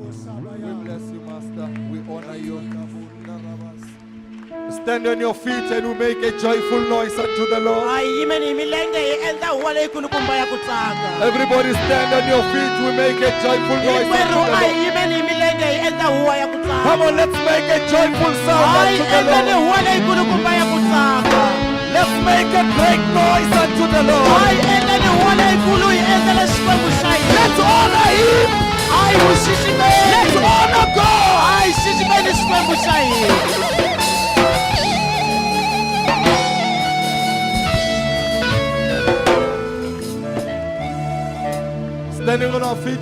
We bless you, Master. We honor you. Stand on your feet and we make a joyful noise unto the Lord. Everybody stand on your feet. We make a joyful noise unto the Lord. Come on, let's make a joyful sound unto the Lord. Let's make a great noise unto the Lord. Let's honor Him. Let's honor God. Standing on our feet.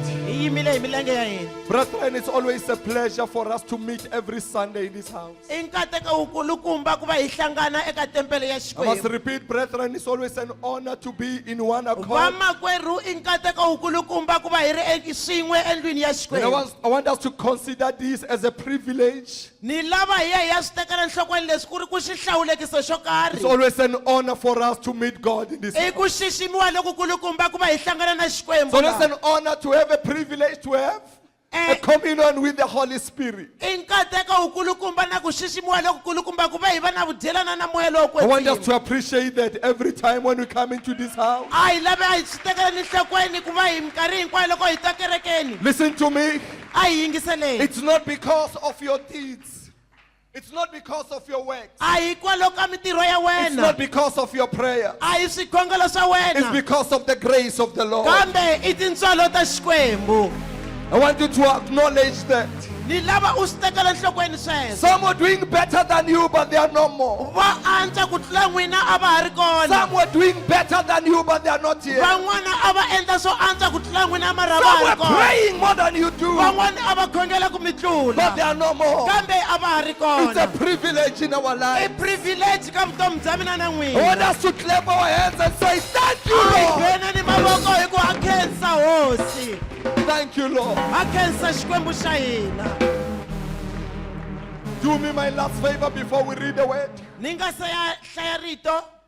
Brethren, it's always a pleasure for us to meet every Sunday in this house. I must repeat, brethren, it's always an honor to be in one accord. And I want us to consider this as a privilege. It's always an honor for us to meet God in this house. So it's an honor to have a privilege to have a communion with the Holy Spirit. I want us to appreciate that every time when we come into this house. Listen to me. It's not because of your deeds. It's not because of your works. It's not because of your prayer. It's because of the grace of the Lord. I want you to acknowledge that. Some are doing better than you, but they are no more. Some were doing better than you, but they are not here. Some were praying more than you do, but they are no more. It's a privilege in our life. I want us to clap our hands and say, thank you, Lord. Thank you, Lord. Do me my last favor before we read the word.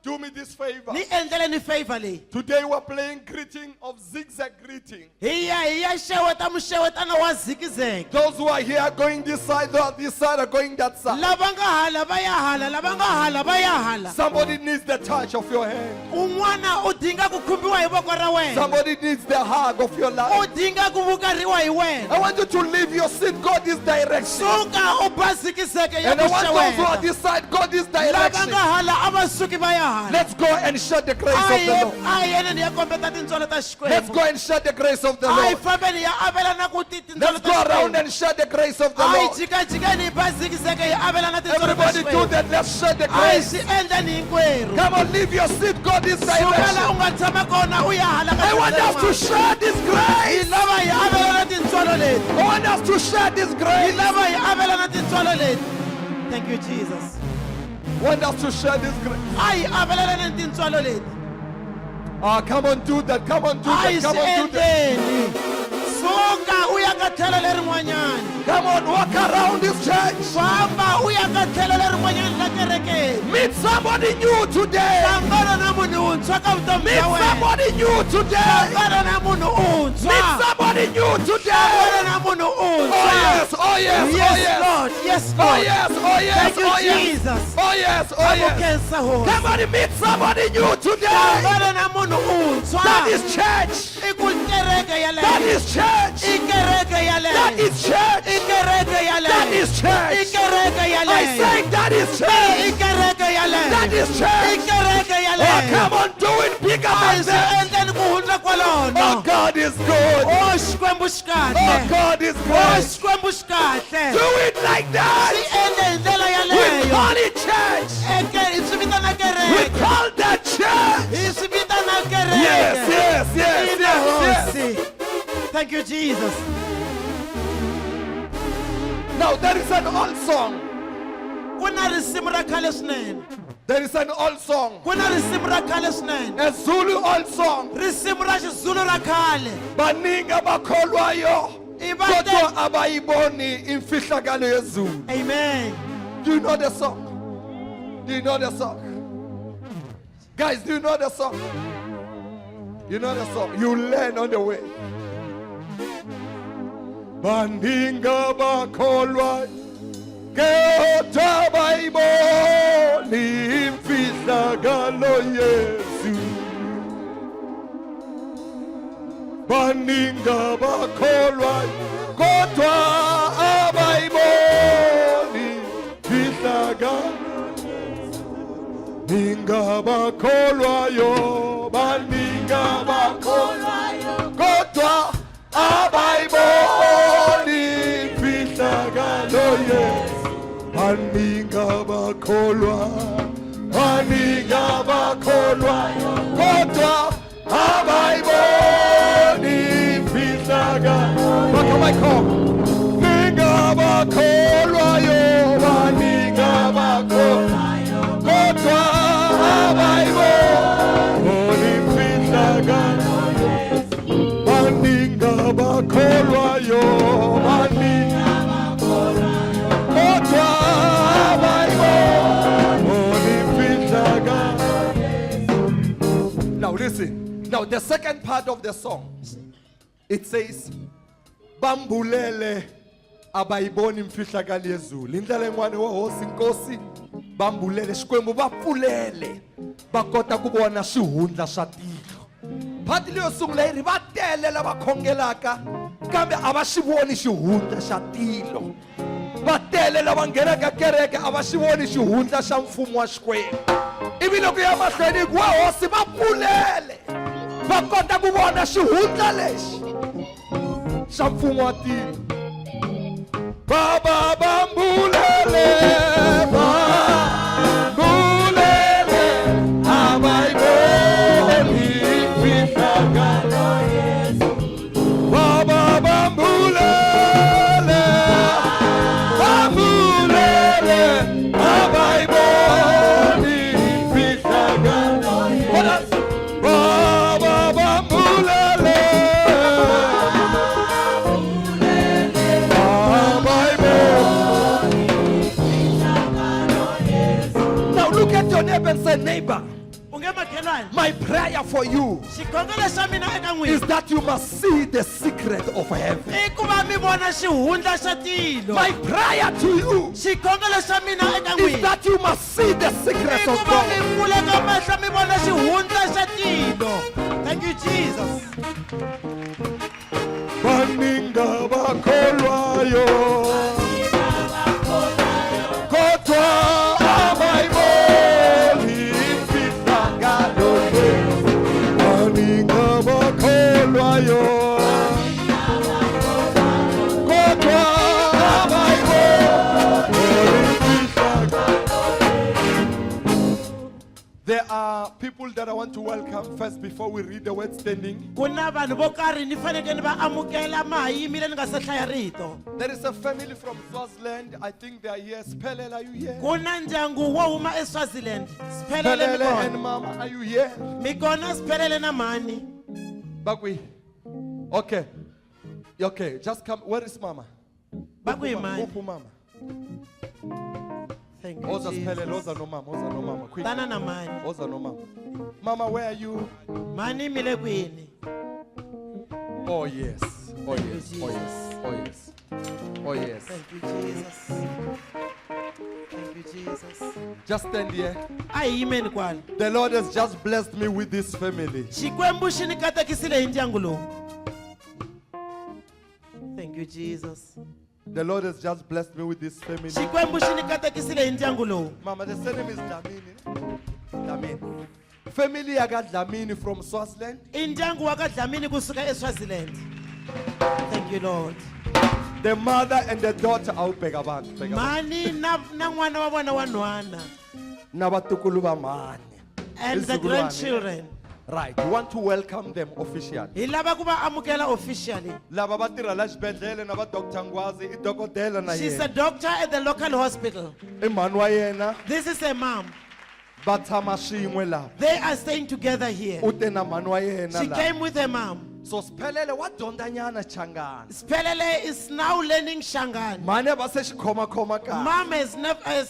Do me this favor. Today we're playing greeting of zigzag greeting. Those who are here are going this side, those on this side are going that side. Somebody needs the touch of your hand. Somebody needs the hug of your life. I want you to leave your seat, go this direction. And I want those who are this side, go this direction. Let's go and share the grace of the Lord. Let's go and share the grace of the Lord. Let's go around and share the grace of the Lord. Everybody do that. Let's share the grace. Come on, leave your seat, go this direction. I want us to share this grace. I want us to share this grace. Thank you, Jesus. Want us to share this grace. Come on, do that. Come on, do that. Come on, do that. Come on, walk around this church. Meet somebody new today. Meet somebody new today. Meet somebody new today. Oh yes, oh yes, oh yes, Lord, yes, Lord. Oh yes, oh yes, thank you, oh yes. Jesus. Oh yes, oh yes. Come on, meet somebody new today. That is church. That is church. That is church. That is church. I say that is church. That is church. Oh, come on, do it bigger than that. Oh, God is good. Oh, God is good. Do it like that. We call it church. We call that church. Yes, yes, yes, yes, yes. Thank you, Jesus. Now there is an old song. There is an old song. A Zulu old song. Baninga bakholwayo kodwa abayiboni imfihlakalo yezulu. Amen. Do you know the song? Do you know the song? Guys, do you know the song? You know the song. You learn on the way. baninga bakholwa kodwa bayibona imfihlakalo Yesu baninga bakholwa kodwa abayiboni imfihlakalo baninga bakholwayo baninga bakholwayo kodwa abayiboni imfihlakalo Yesu baninga bakholwayo kodwa abayiboni imfihlakalo baninga bakholwayo baninga bakholwayo kodwa abayiboni imfihlakalo baninga bakholwayo baninga bakholwayo kodwa abayiboni imfihlakalo. Now listen. Now the second part of the song, it says bambulele abayiboni imfihlakalo yezulu. Indlela engwane wahosi inkosi bambulele xikwembu bapfulele bakota ku vona swihundla swa tihlo. Phati leyo sungula yi ri va tele lava khongelaka kambe a va xi voni xihundla xa tihlo. Va tele lava nghenaka kereke a va xi voni xihundla xa mfumo wa Xikwembu. Ivi loko ya mahlweni ku wahosi va pfulele va kota ku vona xihundla lexi xa mfumo wa tihlo. Baba bambulele bambulele abayiboni imfihlakalo Yesu. Baba bambulele bambulele abayiboni imfihlakalo Yesu. Baba bambulele look at your neighbor and say, neighbor, my prayer for you is that you must see the secret of heaven. My prayer to you is that you must see the secret of God. Thank you, Jesus. Baninga bakholwayo kodwa abayiboni imfihlakalo Yesu. Baninga bakholwayo kodwa abayiboni imfihlakalo. There are people that I want to welcome first before we read the word standing. There is a family from Swaziland. I think they are here. Spelele, are you here? Spelele and Mama, are you here? Bagwi. Okay. Okay, just come. Where is Mama? Upu Mama. Thank you, Oza Jesus. Spelele, Oza no Mama, Oza no Mama. Quick. Tana na mani. Oza no Mama. Mama, where are you? Mani milekwini. Oh yes. Oh yes. Oh yes. Oh yes. Oh yes. Thank you, Jesus. Thank you, Jesus. Just stand here. Amen kwani. The Lord has just blessed me with this family. Xikwembu xi ni katekisile hi ndyangu lowu. Thank you, Jesus. The Lord has just blessed me with this family. Xikwembu xi ni katekisile hi ndyangu lowu. Mama, the surname is Dlamini. Dlamini. Family yaga Dlamini from Swaziland. I ndyangu wa ka Dlamini kusuka eSwaziland. Thank you, Lord. The mother and the daughter are Begabang. Mani na n'wana wa vona wa nhwana. Nabatukulu ba mani. And the grandchildren. Right, you want to welcome them officially. Hi lava ku va amukela officially. Lava va tirha la xibedhlele na va Dr. Ngwazi I dokodela na She's yena. a doctor at the local hospital. I mhani wa yena This is a mom. va tshama swin'we laha. They are staying together here. U te na mhani wa yena She laha. came with her mom. So Spelele wa dyondzanyana Changana. Spelele is now learning Shangan. Mhani va se xikhoma kahle. Mom has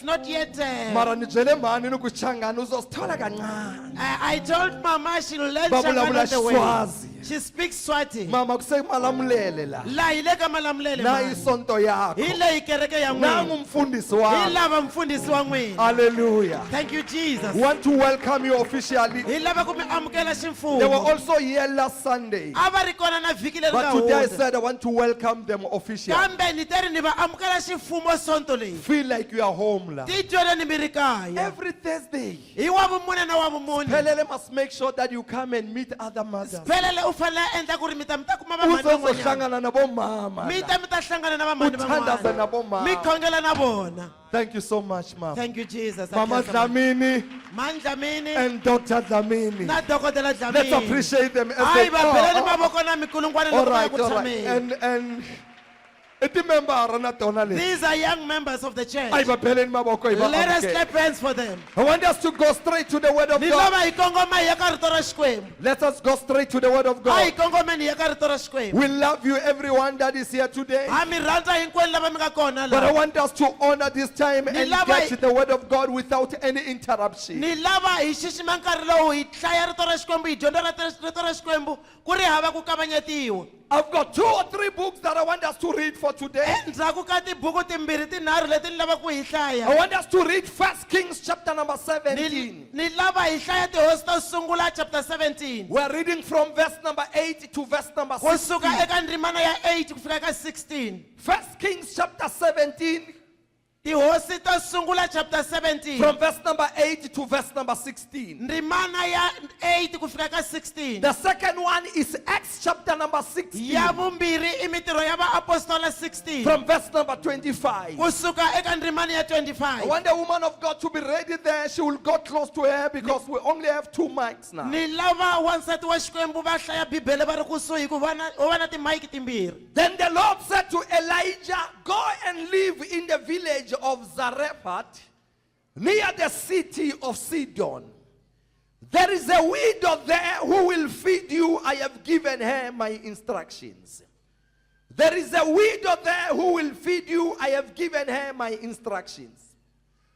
not yet. Mara ni byele mhani ni ku Changana uzosithola kancane. I told Mama she'll learn Va Shangan vulavula on the way. Xiswazi. She speaks Swati. Mama kusemalamulela la. La ile ka malamulele. Na isonto yakho. Ile ikereke ya Nangu n'wina. mfundisi wakho. Ilava mfundisi wa n'wina. Hallelujah. Thank you Jesus. We want to welcome you officially. Ilava ku mi amukela They were ximfumo. also here last Sunday. A va ri kona na vhiki leri But nga today I hundza. said I want to welcome them officially. Kambe ni te ri ni va amukela ximfumo sonto leyi. Feel like you are home la. Titwele ni mi ri kaya. Every Thursday. Hi wa vumune na wa vumune. Pelele must make sure that you come and meet other mothers. Phelele u fanele a endla ku ri mi ta kuma vamhani van'wanyana. Uzohlangana nabo mama. Mi ta hlangana na vamhani Uthandaza van'wana. nabo mama. Mi khongela na vona. Thank you so much, Mama. Thank you Jesus. Mama Dlamini Man Dlamini and Dr. Dlamini. na dokotela Dlamini. Let's appreciate them as Ai they va phelele come. mavoko na mikulungwana All loko va ya right, ku all right. tshameni. And iti member na tona le. These are young members of the church. Ai ba pheleni maboko iba. Let us clap hands for them. I want us to go straight to the word of Ni God. lava hi kongoma hi ya ka rito ra Xikwembu. Let us go straight to the word of A hi God. kongomeni hi ya ka rito ra Xikwembu. We love you, everyone that is here today. Ha mi rhandza hinkwenu lava mi nga kona But I la. want us to honor this time and lava- get the word of God without any interruption. Ni lava hi xixima nkarhi lowu hi hlaya rito ra Xikwembu hi dyondza rito ra Xikwembu ku ri hava ku kavanyetiwa. I've got 2 or 3 books that I want us to read for today. Endzhaku ka tibuku timbirhi tinharhu leti ni lavaka ku hi I hlaya. want us to read 1 Kings chapter number 17. Ni lava hi hlaya tihosi to sungula chapter 17. We're reading from verse number 8 to verse number Ku suka 16. eka ndzimana ya 8 ku fika ka 16. 1 Kings chapter 17 Tihosi to sungula chapter 17. from verse number 8 to verse number 16. Ndzimana ya 8 ku fika ka 16. The second one is Acts chapter number 16 Ya vumbirhi i mitirho ya vaapostoli 16. from verse number 25. Ku suka eka ndzimana ya I 25. want the woman of God to be ready there. She will go close to her because we only have 2 mics now. Ni lava wansati wa Xikwembu va hlaya Bibele va ri kusuhi ku va na timayiki timbirhi. Then the Lord said to Elijah, go and live in the village of Zarephath, near the city of Sidon. There is a widow there who will feed you. I have given her my instructions. There is a widow there who will feed you. I have given her my instructions.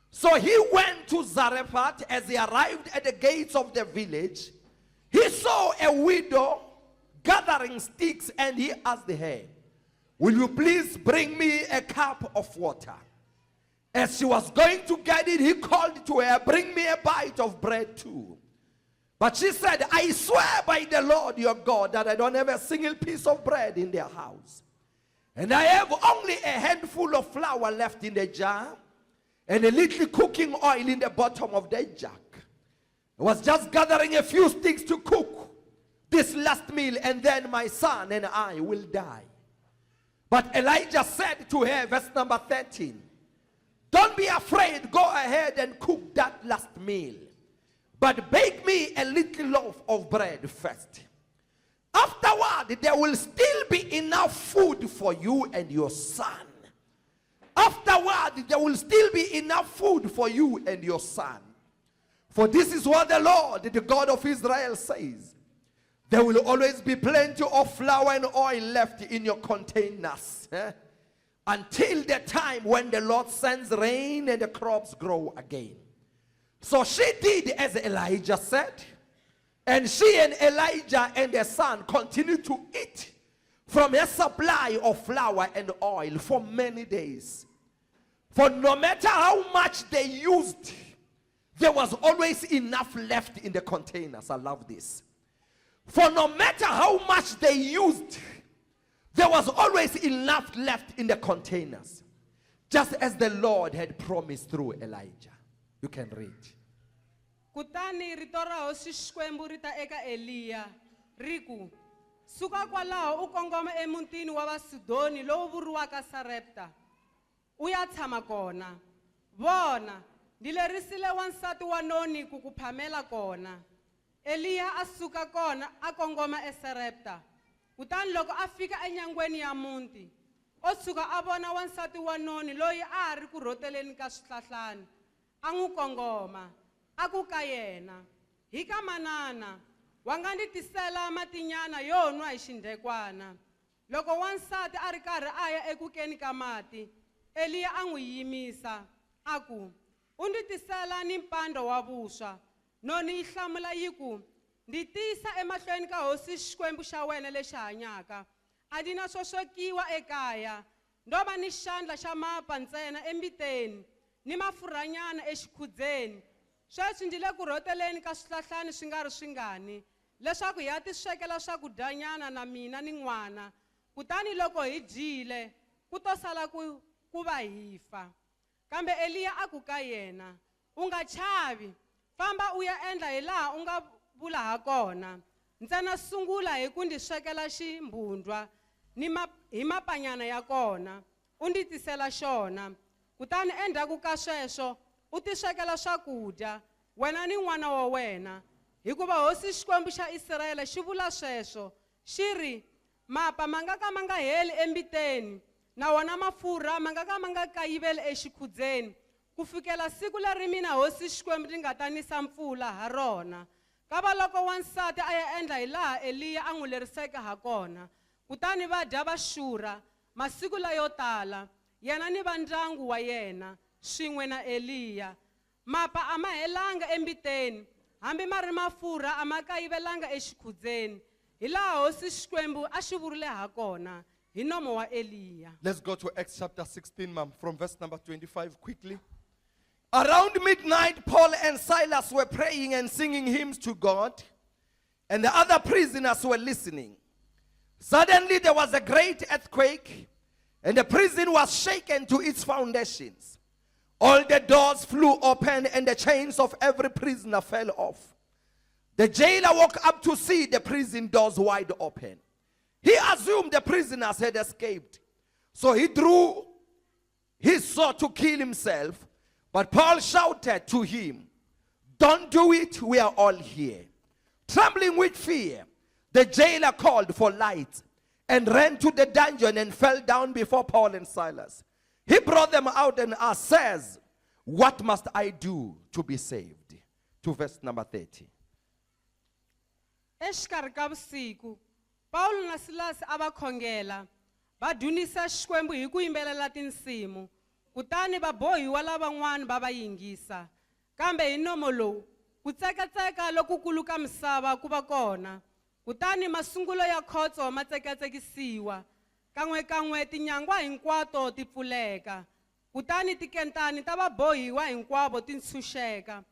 So he went to Zarephath. As he arrived at the gates of the village, he saw a widow gathering sticks, and he asked her, will you please bring me a cup of water? As she was going to get it, he called to her, bring me a bite of bread too. But she said, I swear by the Lord your God that I don't have a single piece of bread in their house. And I have only a handful of flour left in the jar and a little cooking oil in the bottom of the jug. I was just gathering a few sticks to cook this last meal, and then my son and I will die. But Elijah said to her, verse number 13, don't be afraid, go ahead and cook that last meal. But bake me a little loaf of bread first. Afterward, there will still be enough food for you and your son. Afterward, there will still be enough food for you and your son. For this is what the Lord, the God of Israel, says. There will always be plenty of flour and oil left in your containers. Until the time when the Lord sends rain and the crops grow again. So she did as Elijah said. And she and Elijah and their son continued to eat from her supply of flour and oil for many days. For no matter how much they used, there was always enough left in the containers. I love this. For no matter how much they used, there was always enough left in the containers. Just as the Lord had promised through Elijah. You can read. Kutani rito ra hosi Xikwembu ri ta eka Eliya riku suka kwalaho u kongoma emutini wa vaSidoni lowu vuriwaka Sarepta u ya tshama kona vona ndilerisile wansati wa noni ku ku phamela kona. Eliya a suka kona a kongoma eSarepta. Kutani loko a fika enyangweni ya muti o suka a vona wansati wa noni loyi a ri ku roteleni ka swihlahlani a n'wi kongoma a ku ka yena hi ka manana wa nga ni tisela matinyana yo nwa hi xindhekwana. Loko wansati a ri karhi a ya ekukeni ka mati Eliya a n'wi yimisa a ku u ndzi tisela ni mpando wa vuswa. Noni yi hlamula yi ku Ndi tisa emahlweni ka hosi xikwembu xa wena lexi hanyaka. A di na swo swekiwa ekaya. Ndo va ni xandla xa mapa ntsena embiteni ni mafurhanyana exikhudzeni. Sweswi ndzi le ku rhoteleni ka swihlahlani swi nga ri swingani leswaku hi ya ti swekela swakudyanyana na mina ni n'wana. Kutani loko hi dyile ku to sala ku va hi fa. Kambe Eliya a ku ka yena, u nga chavi, famba u ya endla hi laha u nga vula ha kona. Ntsena sungula hi ku ndzi swekela ximbundwa hi mapanyana ya kona, u ndzi tisela xona. Kutani endzhaku ka sweswo u ti swekela swakudya wena ni n'wana wa wena, hikuva hosi xikwembu xa Israyele xi vula sweswo, xi ri mapa ma nga ka ma nga heli embiteni na wona mafurha ma nga ka ma nga kayiveli exikhudzeni ku fikela siku leri mina hosi xikwembu ri nga ta nisa mpfula ha rona. Kava loko wansati a ya endla hi laha Eliya a n'wi leriseke ha kona, kutani va dya va xurha masiku layo tala, yena ni va ndyangu wa yena swin'we na Eliya. Mapa a ma helanga embiteni, hambi ma ri mafurha a ma kayivelanga exikhudzeni, hi laha hosi xikwembu a xi vurile ha kona hi nomo wa Eliya. Let's go to Acts chapter 16, ma'am, from verse number 25 quickly. Around midnight, Paul and Silas were praying and singing hymns to God, and the other prisoners were listening. Suddenly there was a great earthquake, and the prison was shaken to its foundations. All the doors flew open, and the chains of every prisoner fell off. The jailer woke up to see the prison doors wide open. He assumed the prisoners had escaped, so he drew his sword to kill himself. But Paul shouted to him, "Don't do it, we are all here." Trembling with fear, the jailer called for light and ran to the dungeon and fell down before Paul and Silas. He brought them out and asked, says, "What must I do to be saved?" To verse number 30. Exikarhi ka vusiku, Paulo na Silasi a va khongela, va dunisa xikwembu hi ku yimbelela tinsimu. Kutani va bohiwa lavan'wana va va yingisa. Kambe hi nomo lowu, ku tsekatseka lokukulu ka misava ku va kona. Kutani masungulo ya khotso ma tsekatsekisiwa. Kan'we tinyangwa hinkwato ti pfuleka. Kutani tikentani ta va bohiwa hinkwavo ti ntshunxeka.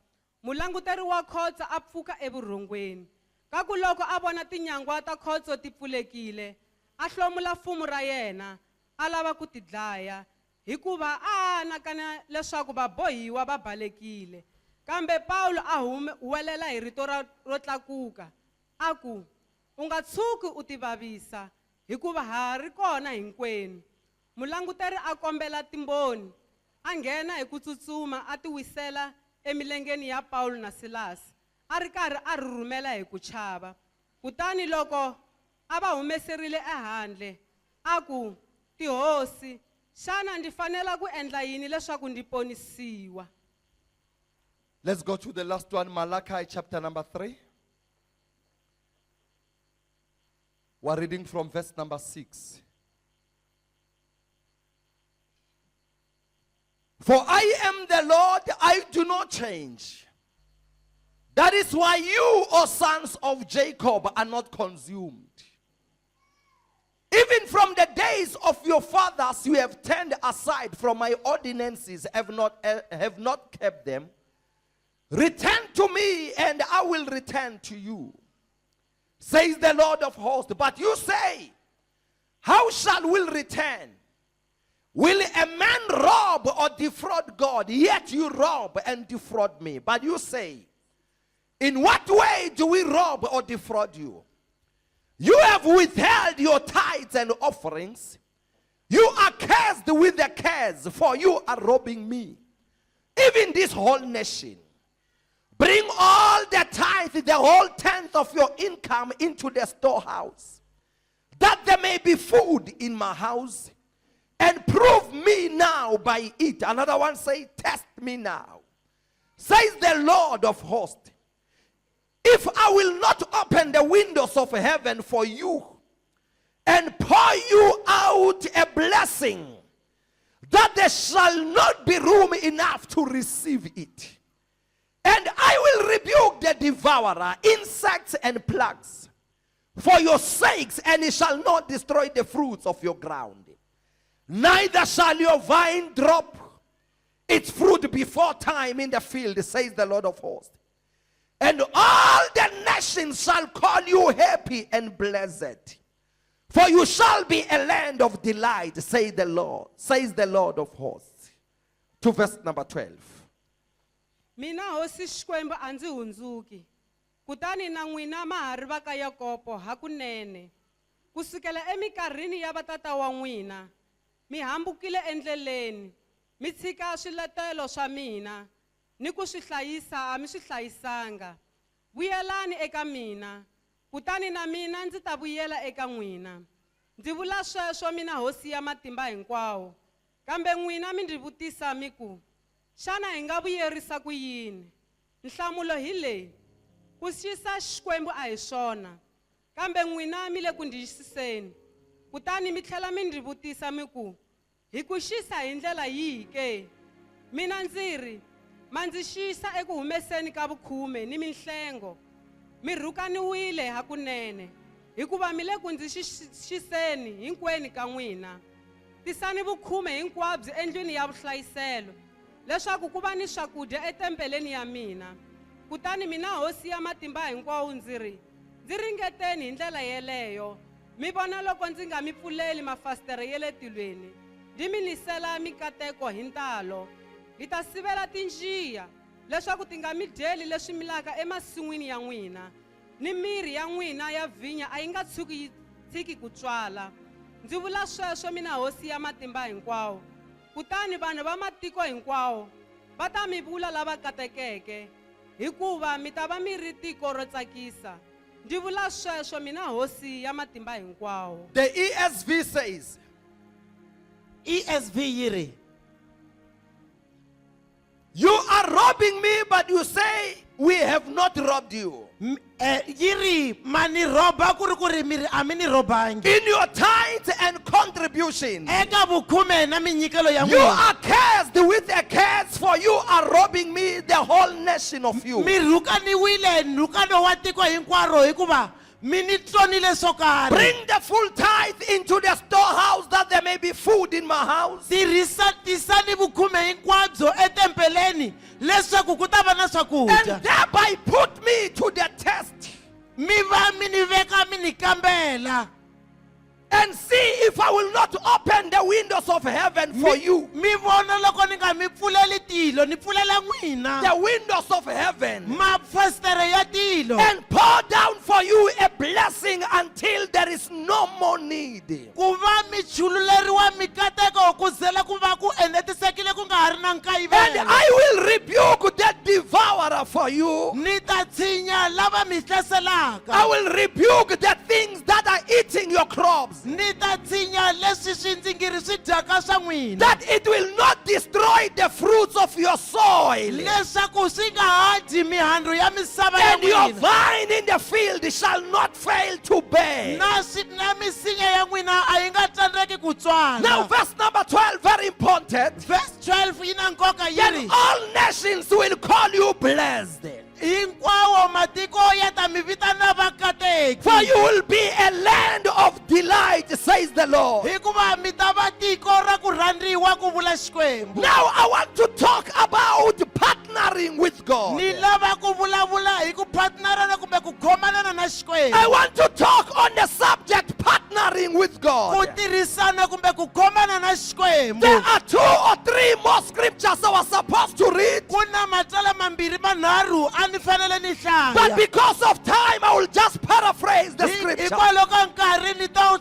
Mulanguteri wa khotso a pfuka evurhongweni. Ka ku loko a vona tinyangwa ta khotso ti pfulekile, a hlomula fumo ra yena, a lava ku ti dlaya. Hikuva a anakana leswaku va bohiwa va balekile. Kambe Paulo a huwelela hi rito ro tlakuka. A ku, u nga tshuki u ti vavisa, hikuva ha ri kona hinkwenu. Mulanguteri a kombela timboni, a nghena hi ku tsutsuma a ti wisela emilengeni ya Paulo na Silasi. A ri karhi a rhurhumela hi ku chava. Kutani loko a va humeserile ehandle, a ku, tihosi, xana ndi fanela ku endla yini leswaku ndi ponisiwa? Let's go to the last one, Malachi chapter number 3. We're reading from verse number 6. For I am the Lord, I do not change. That is why you, O sons of Jacob, are not consumed. Even from the days of your fathers, you have turned aside from my ordinances, have not kept them. Return to me, and I will return to you, says the Lord of hosts. But you say, how shall we return? Will a man rob or defraud God? Yet you rob and defraud me. But you say, in what way do we rob or defraud you? You have withheld your tithes and offerings. You are cursed with the curse, for you are robbing me. Even this whole nation. Bring all the tithe, the whole tenth of your income into the storehouse, that there may be food in my house, and prove me now by it. Another one say, test me now, says the Lord of hosts. If I will not open the windows of heaven for you and pour you out a blessing, that there shall not be room enough to receive it. And I will rebuke the devourer, insects and plagues, for your sakes, and it shall not destroy the fruits of your ground. Neither shall your vine drop its fruit before time in the field, says the Lord of hosts. And all the nations shall call you happy and blessed. For you shall be a land of delight, says the Lord of hosts. To verse number 12. Mina hosi Xikwembu a ndzi hundzuki. Kutani na n'wina mahari va ka Yakobo hakunene. Kusukela emikarhini ya vatata wa n'wina. Mi hambukile endleleni. Mi tshika swiletelo swa mina. Ni ku swi hlayisa a mi swi hlayisanga. Vuyelani eka mina. Kutani na mina ndzi ta vuyela eka n'wina. Ndzi vula sweswo mina hosi ya matimba hinkwawo. Kambe n'wina mi ndzi vutisa mi ku, xana hi nga vuyerisa ku yini? Nhlamulo hi leyi. Ku xisa Xikwembu a hi swona. Kambe n'wina mi le ku ndzi xiseni. Kutani mi tlhela mi ndzi vutisa mi ku, hi ku xisa hi ndlela yihi ke? Mina ndzi ri, ma ndzi xisa eku humeseni ka vukhume ni minhlengo. Mi rhukaniwile hakunene, hikuva mi le ku ndzi xiseni hinkwenu ka n'wina. Tisani vukhume hinkwabyo endlwini ya vuhlayiselo, leswaku ku va ni swakudya etempeleni ya mina. Kutani mina hosi ya matimba hinkwawo ndzi ri, ndzi ringeteni hi ndlela yeleyo. Mi vona loko ndzi nga mi pfuleli mafasitere ya le tilweni, ndzi mi nisela mikateko hi ntalo. Hi ta sivela tinjiya, leswaku ti nga mi dyeli leswi milaka emasin'wini ya n'wina. Ni miri ya n'wina ya vinya a yi nga tshuki yi tshiki ku tswala. Ndzi vula sweswo mina hosi ya matimba hinkwawo. Kutani vanhu va matiko hinkwawo va ta mi vula lava katekeke, hikuva mi ta va mi ri tiko ro tsakisa. Ndzi vula sweswo mina hosi ya matimba hinkwawo. The ESV says, ESV yiri, you are robbing me, but you say we have not robbed you. yiri mani roba kuri miri amini robangi. In your tithes and contributions, Eka vukhume na minyikelo ya you n'wina. are cursed with a curse, for you are robbing me, the whole nation of you. Mi rhukaniwile nrhukano wa tiko hinkwaro hikuva mi ni tlonile swo karhi. Bring the full tithe into the storehouse, that there may be food in my house. Tisani vukhume hinkwabyo etempeleni leswaku ku ta va na swakudya. And thereby put me to the test, Mi va mi ni veka mi ni kambela. and see if I will not open the windows of heaven for you. Mi vona loko ni nga mi pfuleli tilo ni pfulela n'wina. The windows of heaven. Mafasitere ya tilo. And pour down for you a blessing until there is no more need. Ku va mi chululeriwa mikateko ku zela ku va ku enetisekile ku nga ha ri na And nkayivelo. I will rebuke the devourer for you. Ni ta tshinya lava mi I hlaselaka. will rebuke the things that are eating your crops, Ni ta tshinya leswi swindzingiri swi dyaka swa n'wina. that it will not destroy the fruits of your soil. Leswaku swi nga ha dyi mihandzu ya misava ya And your n'wina. vine in the field shall not fail to bear. Na misinya ya n'wina a yi nga tsandzeki ku tswala. Now verse number 12, very important. Verse 12 yi na nkoka yi Then ri, all nations will call you blessed, hinkwawo matiko ya ta mi vitana vakateki. for you will be a land of delight, says the Lord. Hikuva mi ta va tiko ra ku rhandziwa ku vula Xikwembu. Now I want to talk about partnering with God. Ni lava ku vulavula hi ku partnerana kumbe ku khomanana na Xikwembu. I want to talk on the subject partnering with Ku God. tirhisana kumbe ku khomana na Xikwembu. There are 2 or 3 more scriptures I was supposed to read, Ku na matsala mambirhi manharhu a ni fanele ni but hlaya. because of time I will just paraphrase the scripture. Hikwalaho ka nkarhi ni ta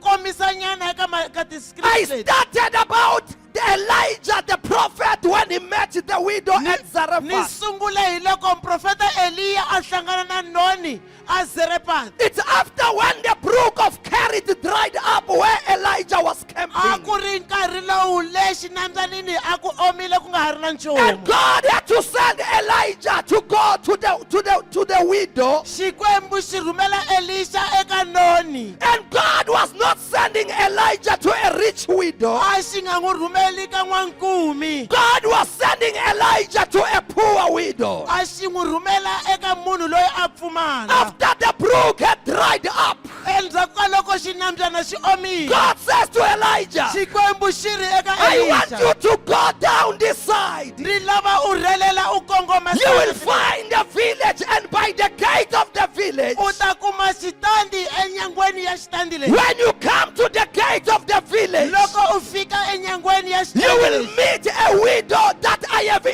komisa nyana eka I ti-script. started about Elijah the prophet when he met the widow at Ni Zarephath. sungule hi loko profeta Eliya a hlangana na noni a Zarephath. It's after when the brook of Kerith dried up where Elijah was A camping. ku ri nkarhi lowu le xinambyanini a ku omile ku nga ha ri na And nchumu. God had to send Elijah to go to the widow. Xikwembu xi rhumela Elisha eka noni. And God was not sending Elijah to a rich widow. A xi nga n'wi rhumela elika n'wankumi God was sending Elijah to a poor widow. a xi n'wi rhumela eka munhu loyi a pfumala After the brook had dried up, endzhaku ka loko xinambyana xi omile God says to Elijah, xikwembu xi ri eka I want Elisha you to go down this side. ni lava u rhelela u kongoma You will find a village, and by the gate of the village, u ta kuma xitandi enyangweni ya xitandi lexi when you come to the gate of the village, loko u fika enyangweni ya you xitandi will lexi meet a widow that I have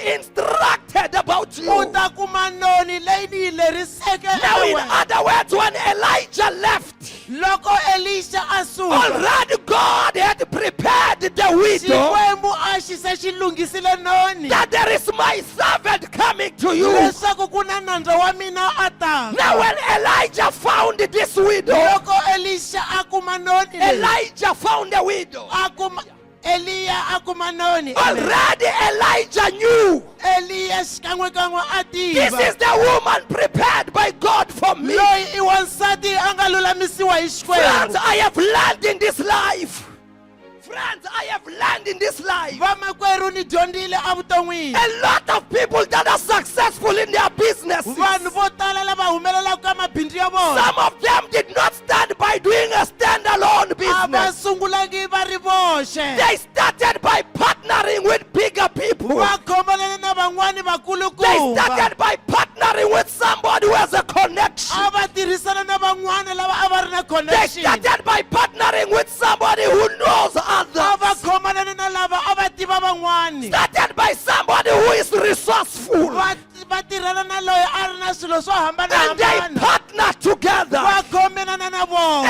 instructed about u you. ta kuma noni leyi ni yi leriseke Now, in ewe other words, when Elijah left, loko Elisha a suka already God had prepared the widow xikwembu a xi se xi lunghisile noni that there is my servant coming to you. leswaku ku na nandza wa mina a taka Now, when Elijah found this widow, loko Elisha a kuma noni leyi Elijah found a widow. a kuma Eliya a kuma noni Already Elijah knew Eliya xikan'wekan'we a this tiva is the woman prepared by God for me. loyi i wansati a nga lulamisiwa hi Friends, xikwembu I have learned in this life. Friends, I have learned in this life. vamakwerhu ni dyondzile evuton'wini A lot of people that are successful in their businesses, vanhu vo tala lava humelelaka ka mabindzu ya vona some of them did not stand by doing a standalone a va business. sungulangi va ri voxe They started by partnering with bigger people. va khomanene na van'wani They vakulukumba started by partnering with somebody who has a connection. a va tirhisana na van'wani lava a va ri na They connection started by partnering with somebody who knows a va others. khomanene na lava a va tiva van'wani Started by somebody who is resourceful. va tirhana na loyi a ri na swilo swo And they hambanahambana partner together. va khomenana na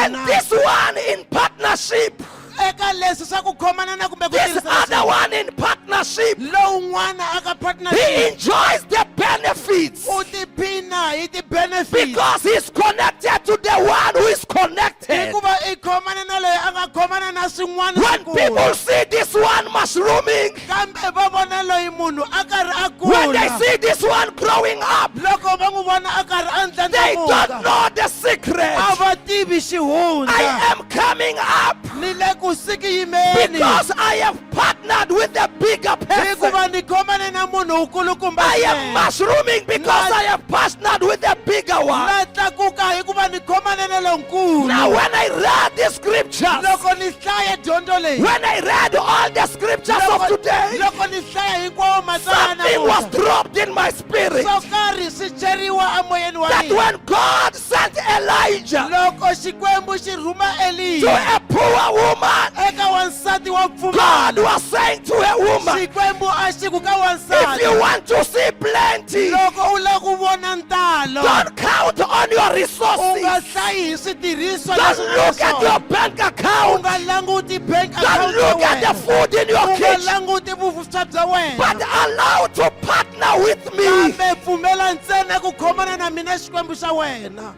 And vona this one in partnership, eka leswi swa ku khomanana kumbe ku this tirhisana other one in partnership, lowun'wana aka he partnership enjoys the benefits u tiphina hi ti-benefits because he's connected to the one who is connected. hikuva i khomane na loyi a nga khomana na swin'wana When people swikulu see this one mushrooming, kambe va vona loyi munhu a karhi a when they kula see this one growing up, loko va n'wi vona a karhi a they don't ndlandlamuka know the secret. a va tivi xihundla I am coming up ni le ku sikiyimeni because I have partnered with a bigger person. hikuva ni khomane na munhu wukulukumba I am swinene. mushrooming because I have partnered with a bigger one. na tlakuka hikuva ni khomane na lonkulu Now, when I read the scriptures, loko ni hlaya dyondzo leyi when I read all the scriptures of today, loko ni hlaya hinkwawo matsalwa something was namuntlha dropped in my spirit swo karhi swi cheriwa emoyeni wa that mina when God sent Elijah loko xikwembu xi rhuma to eliya a poor woman, eka wansati wa God pfumala was saying to a woman, xikwembu a xi ku ka if you wansati want to see plenty, loko u lava ku vona ntalo don't count on your u nga resources. hlayi hi switirhisiwa Don't leswi u nga look at your swona bank u account. nga languti bank Don't account look ya at the wena food in u your nga kitchen, languti vuswa bya but wena allow to partner with me. kambe pfumela ntsena ku khomana na mina xikwembu xa wena.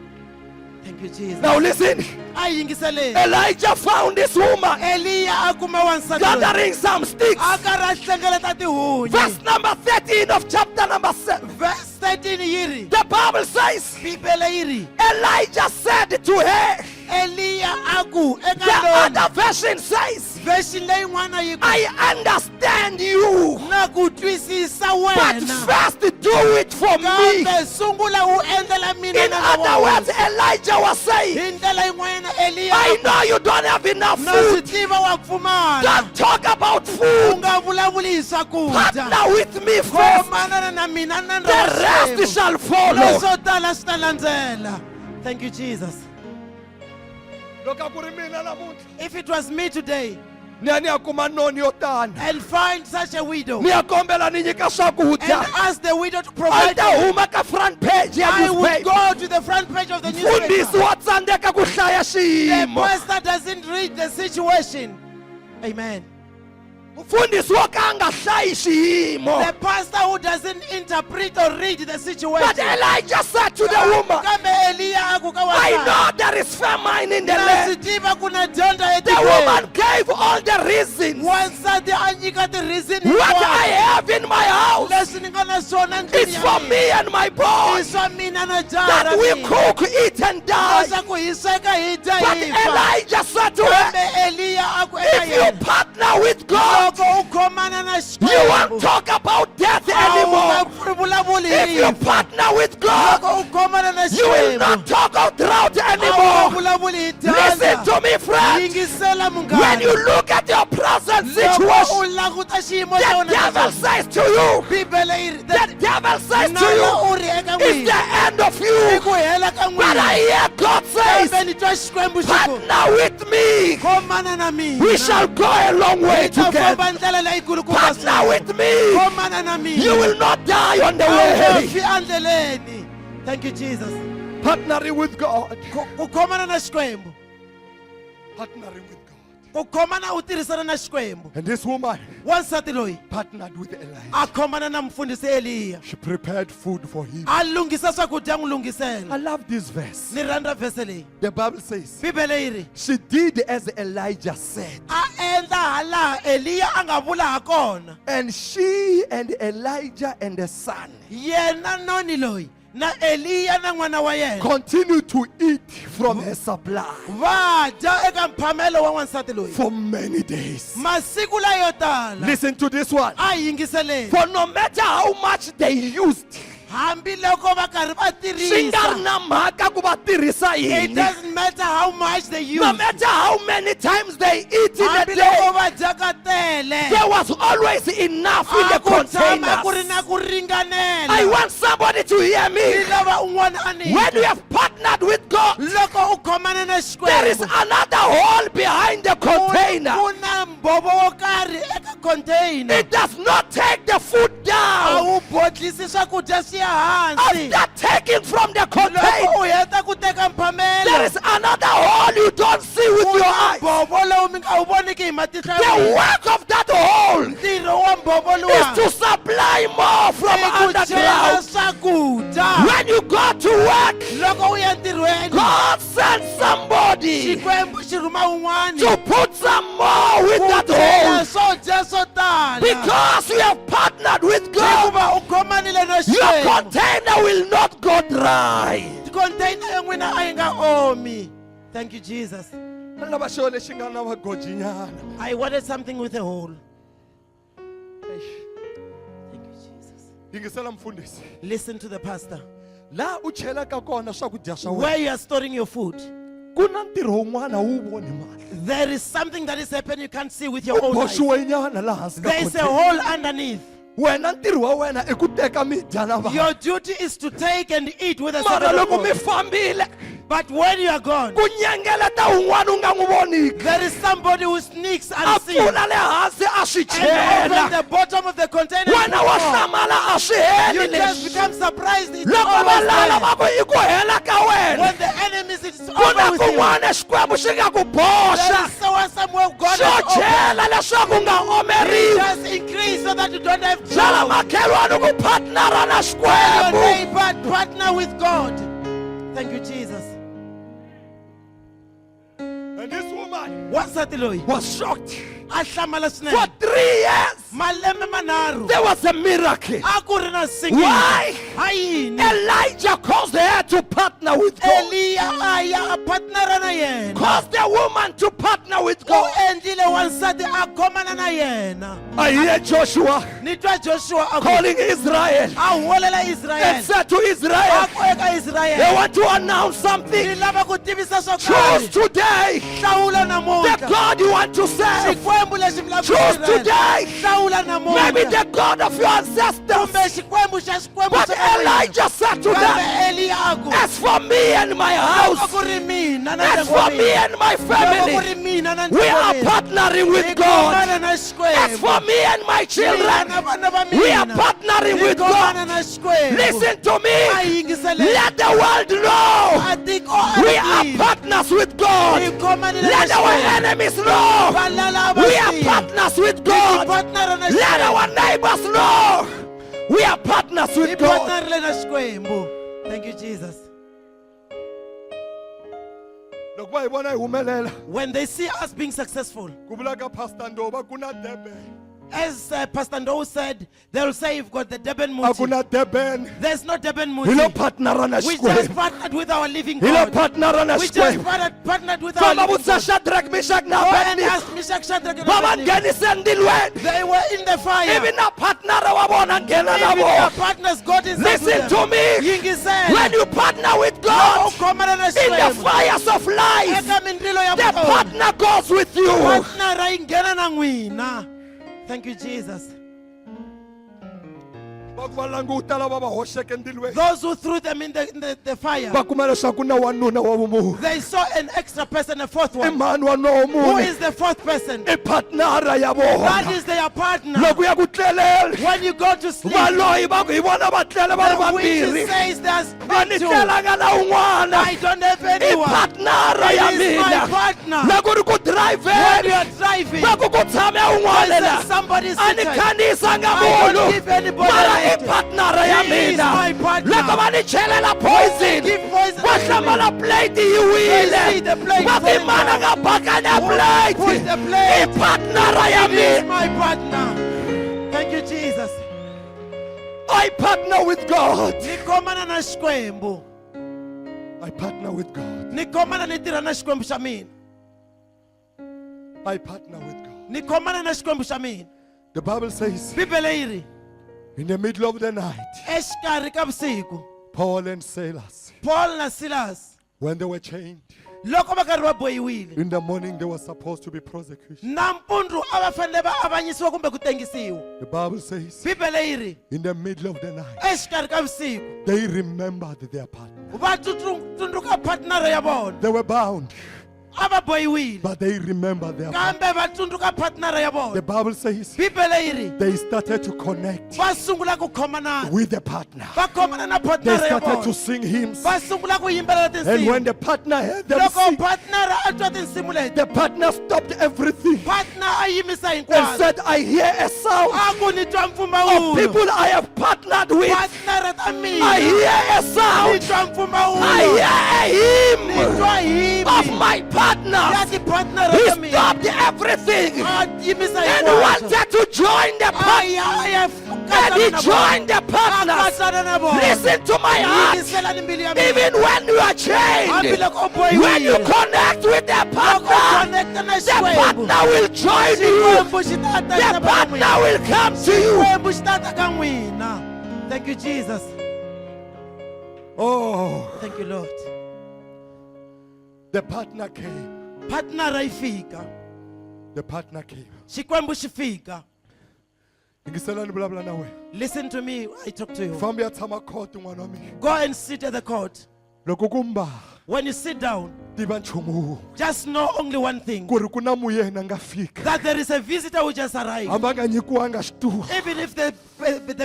Thank you, Jesus. Now listen, a yingiseleni Elijah found this woman eliya a kuma wansati loyi. gathering some sticks. a karhi a hlengeleta tihunyi Verse number 13 of chapter number 7. verse 13 yi ri The Bible says, bibele yi ri Elijah said to her, eliya a ku the eka lona other version says, version leyin'wana yi ku I understand you, na ku twisisa but wena first do it for me. kambe sungula u endlela mina In na other words, Elijah was saying, hi ndlela yin'wana eliya I know you don't have enough na swi food. tiva wa pfumala Don't talk about u food. nga vulavuli hi swakudya Partner with me first. khomanana na mina na The rest shall follow. leswo tala swi ta landzela. Thank you, Jesus. If it was me today and find such a widow and niyakombela ni nyika swakudya ask the widow to a provide, ta huma ka front page ya I would newspaper. go to the front page of the Mfundisi newspaper. wa tsandzeka ku hlaya The xiyimo. pastor doesn't read the situation. Amen. Mfundisi wo ka a nga hlayi xiyimo. The pastor who doesn't interpret or read the But situation. Elijah said to the woman, Kambe Eliya a ku ka I wansati. know there is famine in the Na land. swi tiva ku na dyandza The etikweni. woman gave all the reasons. Wansati a nyika ti-reason What I hinkwato. have in my house Leswi ni nga na swona ndlwini is ya for mina. me and my I boys. swa mina na jaha That ra we mina. cook, eat, and die. Leswaku hi sweka hi dya But hi fa. Elijah said to Kambe her, Eliya a ku eka if you yena. partner with God, Loko u You won't talk about death anymore. If you partner with God, you will not talk out drought anymore. Listen to me, friend. When you look at your present situation, the devil says to you, it's the end of you. But I hear God says, partner with me. We shall go a long way together. Partner with me. You will not die on the way. Thank you, Jesus. Partnering with God. Partnering with God. And this woman partnered with Elijah. She prepared food for him. I love this verse. The Bible says she did as Elijah said. And she and Elijah and the son continue to eat from her supply for many days. Listen to this one. For no matter how much they used, it doesn't matter how much they use. No matter how many times they eat in a day, there was always enough in the containers. I want somebody to hear me. When you have partnered with God, there is another hole behind the container. It does not take the food down. After taking from the container, there is another hole you don't see with your eyes. The work of that hole is to supply more from underground. When you go to work, God sends somebody to put some more with that hole. Because you have partnered with God, your container will not go dry. Thank you, Jesus. I wanted something with a hole. Thank you, Jesus. Listen to the pastor. Where you are storing your food, there is something that is happening you can't see with your own eyes. There is a hole underneath. Your duty is to take and eat with a certain. But when you are gone, there is somebody who sneaks unseen and opens the bottom of the container. You just become surprised. It's always there. When the enemy is over with you, there is somewhere God has opened. Just increase so that you don't have to. Partner with God. Thank you, Jesus. And this woman was shocked. For 3 years, there was a miracle. Why? Elijah caused her to partner with God. Caused the woman to partner with God. I hear Joshua calling Israel and said to Israel, they want to announce something. Choose today the God you want to serve. Choose today maybe the God of your ancestors. But Elijah said to them, as for me and my house, as for me and my family, we are partnering with God. As for me and my children, we are partnering with God. Listen to me. Let the world know we are partners with God. Let our enemies know we are partners with God. Let our neighbors know we are partners with God. Thank you, Jesus. When they see us being successful, As Pastor Ndou said, they'll say you've got the Durban Muti. Akuna Durban. There's no Durban Hilo Muti. partner na We just Xikwembu. partnered with our living Hilo God. partner na We just Xikwembu. partnered with our Fama living God. butsa Shadrach, Meshach na Go and Abednego. ask Meshach, Shadrach, and Baba Abednego. ngenise ndilweni. They were in the fire. Even a partner wa bona ngena Even their nabo. partners got inside Listen with to them. me. Yingisela. When you partner with God in the fires of life, Eka mindilo ya the vutomi. partner goes with you. Partner ra ingena na n'wina. Thank you, Jesus. Bakuvalanguta lava va hoxeke ndilweni. Those who threw them in the fire, Va kuma leswaku na wanuna wa vumunhu. they saw an extra person, a fourth I one. mani wa noho Who muni. is the fourth person? I partnera ya That vona. is their partner. Loko ya ku tlelela. When you go to sleep, Valoyi va ku hi vona va tlele va ri the witch vambirhi. says there's A ni two. tlelanga na un'wana. I don't have I anyone. partnera ya It is my mina. partner. Loko ri ku When you driveni. are driving, Va ku ku tshame un'wana there's la. somebody A ni seated. khanisa nga I don't munhu. give anybody Mara i anything. partnera ya He is mina. my partner. Loko va ni chelela poison. Give poison Va to hlambala me. plate yi They see the wile. plate Va falling vimana down. nga bakanya Push plate. the plate. I partnera ya He is mina. my partner. Thank you, Jesus. I partner with God. Ni khomana na Xikwembu. I partner with God. Ni khomana ni tirha na Xikwembu xa mina. I partner with God. Ni khomana na Xikwembu xa mina. The Bible says, Bibele yi ri, in the middle of the night, exikarhi ka vusiku, Paul and Silas, Paul na Silas, when they were chained, loko va karhi va bohiwile, in the morning they were supposed to be prosecuted. nampundzu a va fanele va avanyisiwa kumbe ku tengisiwa. The Bible says, Bibele yi ri, in the middle of the night, exikarhi ka vusiku, they remembered their partner. va tsundzuka partner ya vona. They were bound, A va bohiwile, but they remembered their partner. kambe va tsundzuka partner ya The vona. Bible says, Bibele yi ri, they started to connect va sungula ku khomanana. with the partner. Va khomana na They partner ya started to vona. sing hymns. Va sungula ku yimbelela And when tinsimu. the partner heard them Loko sing, partner a twa tinsimu leti, the partner stopped everything partner a yimisa and hinkwaswo. said, I hear a sound A ku ni twa of mpfumawulo. people I have partnered with. Partner ta I mina. hear a Ni sound. twa mpfumawulo. I hear Ni a hymn twa hymn. of my Ya partner. ti-partner He ta mina. stopped everything A yimisa and hinkwaswo. wanted to join the partner. And he joined the partners. Listen to my heart. Even when you are chained, when you connect with the partner, the partner will join you. The partner will come to you. Thank you, Jesus. Oh, Thank you, Lord. the partner came. Partner ra fika. The partner came. Xikwembu xi fika. Ngiselani vulavula na wena. Listen to me, I talk to you. Fambi ya tshama court n'wana wa mina. Go and sit at the court. Loko ku mba When you sit down, tiva nchumu just know only one thing. ku ri ku na muyena nga fika. That there is a visitor who just arrived. Hambi a nga nyikiwanga xitulu. Even if the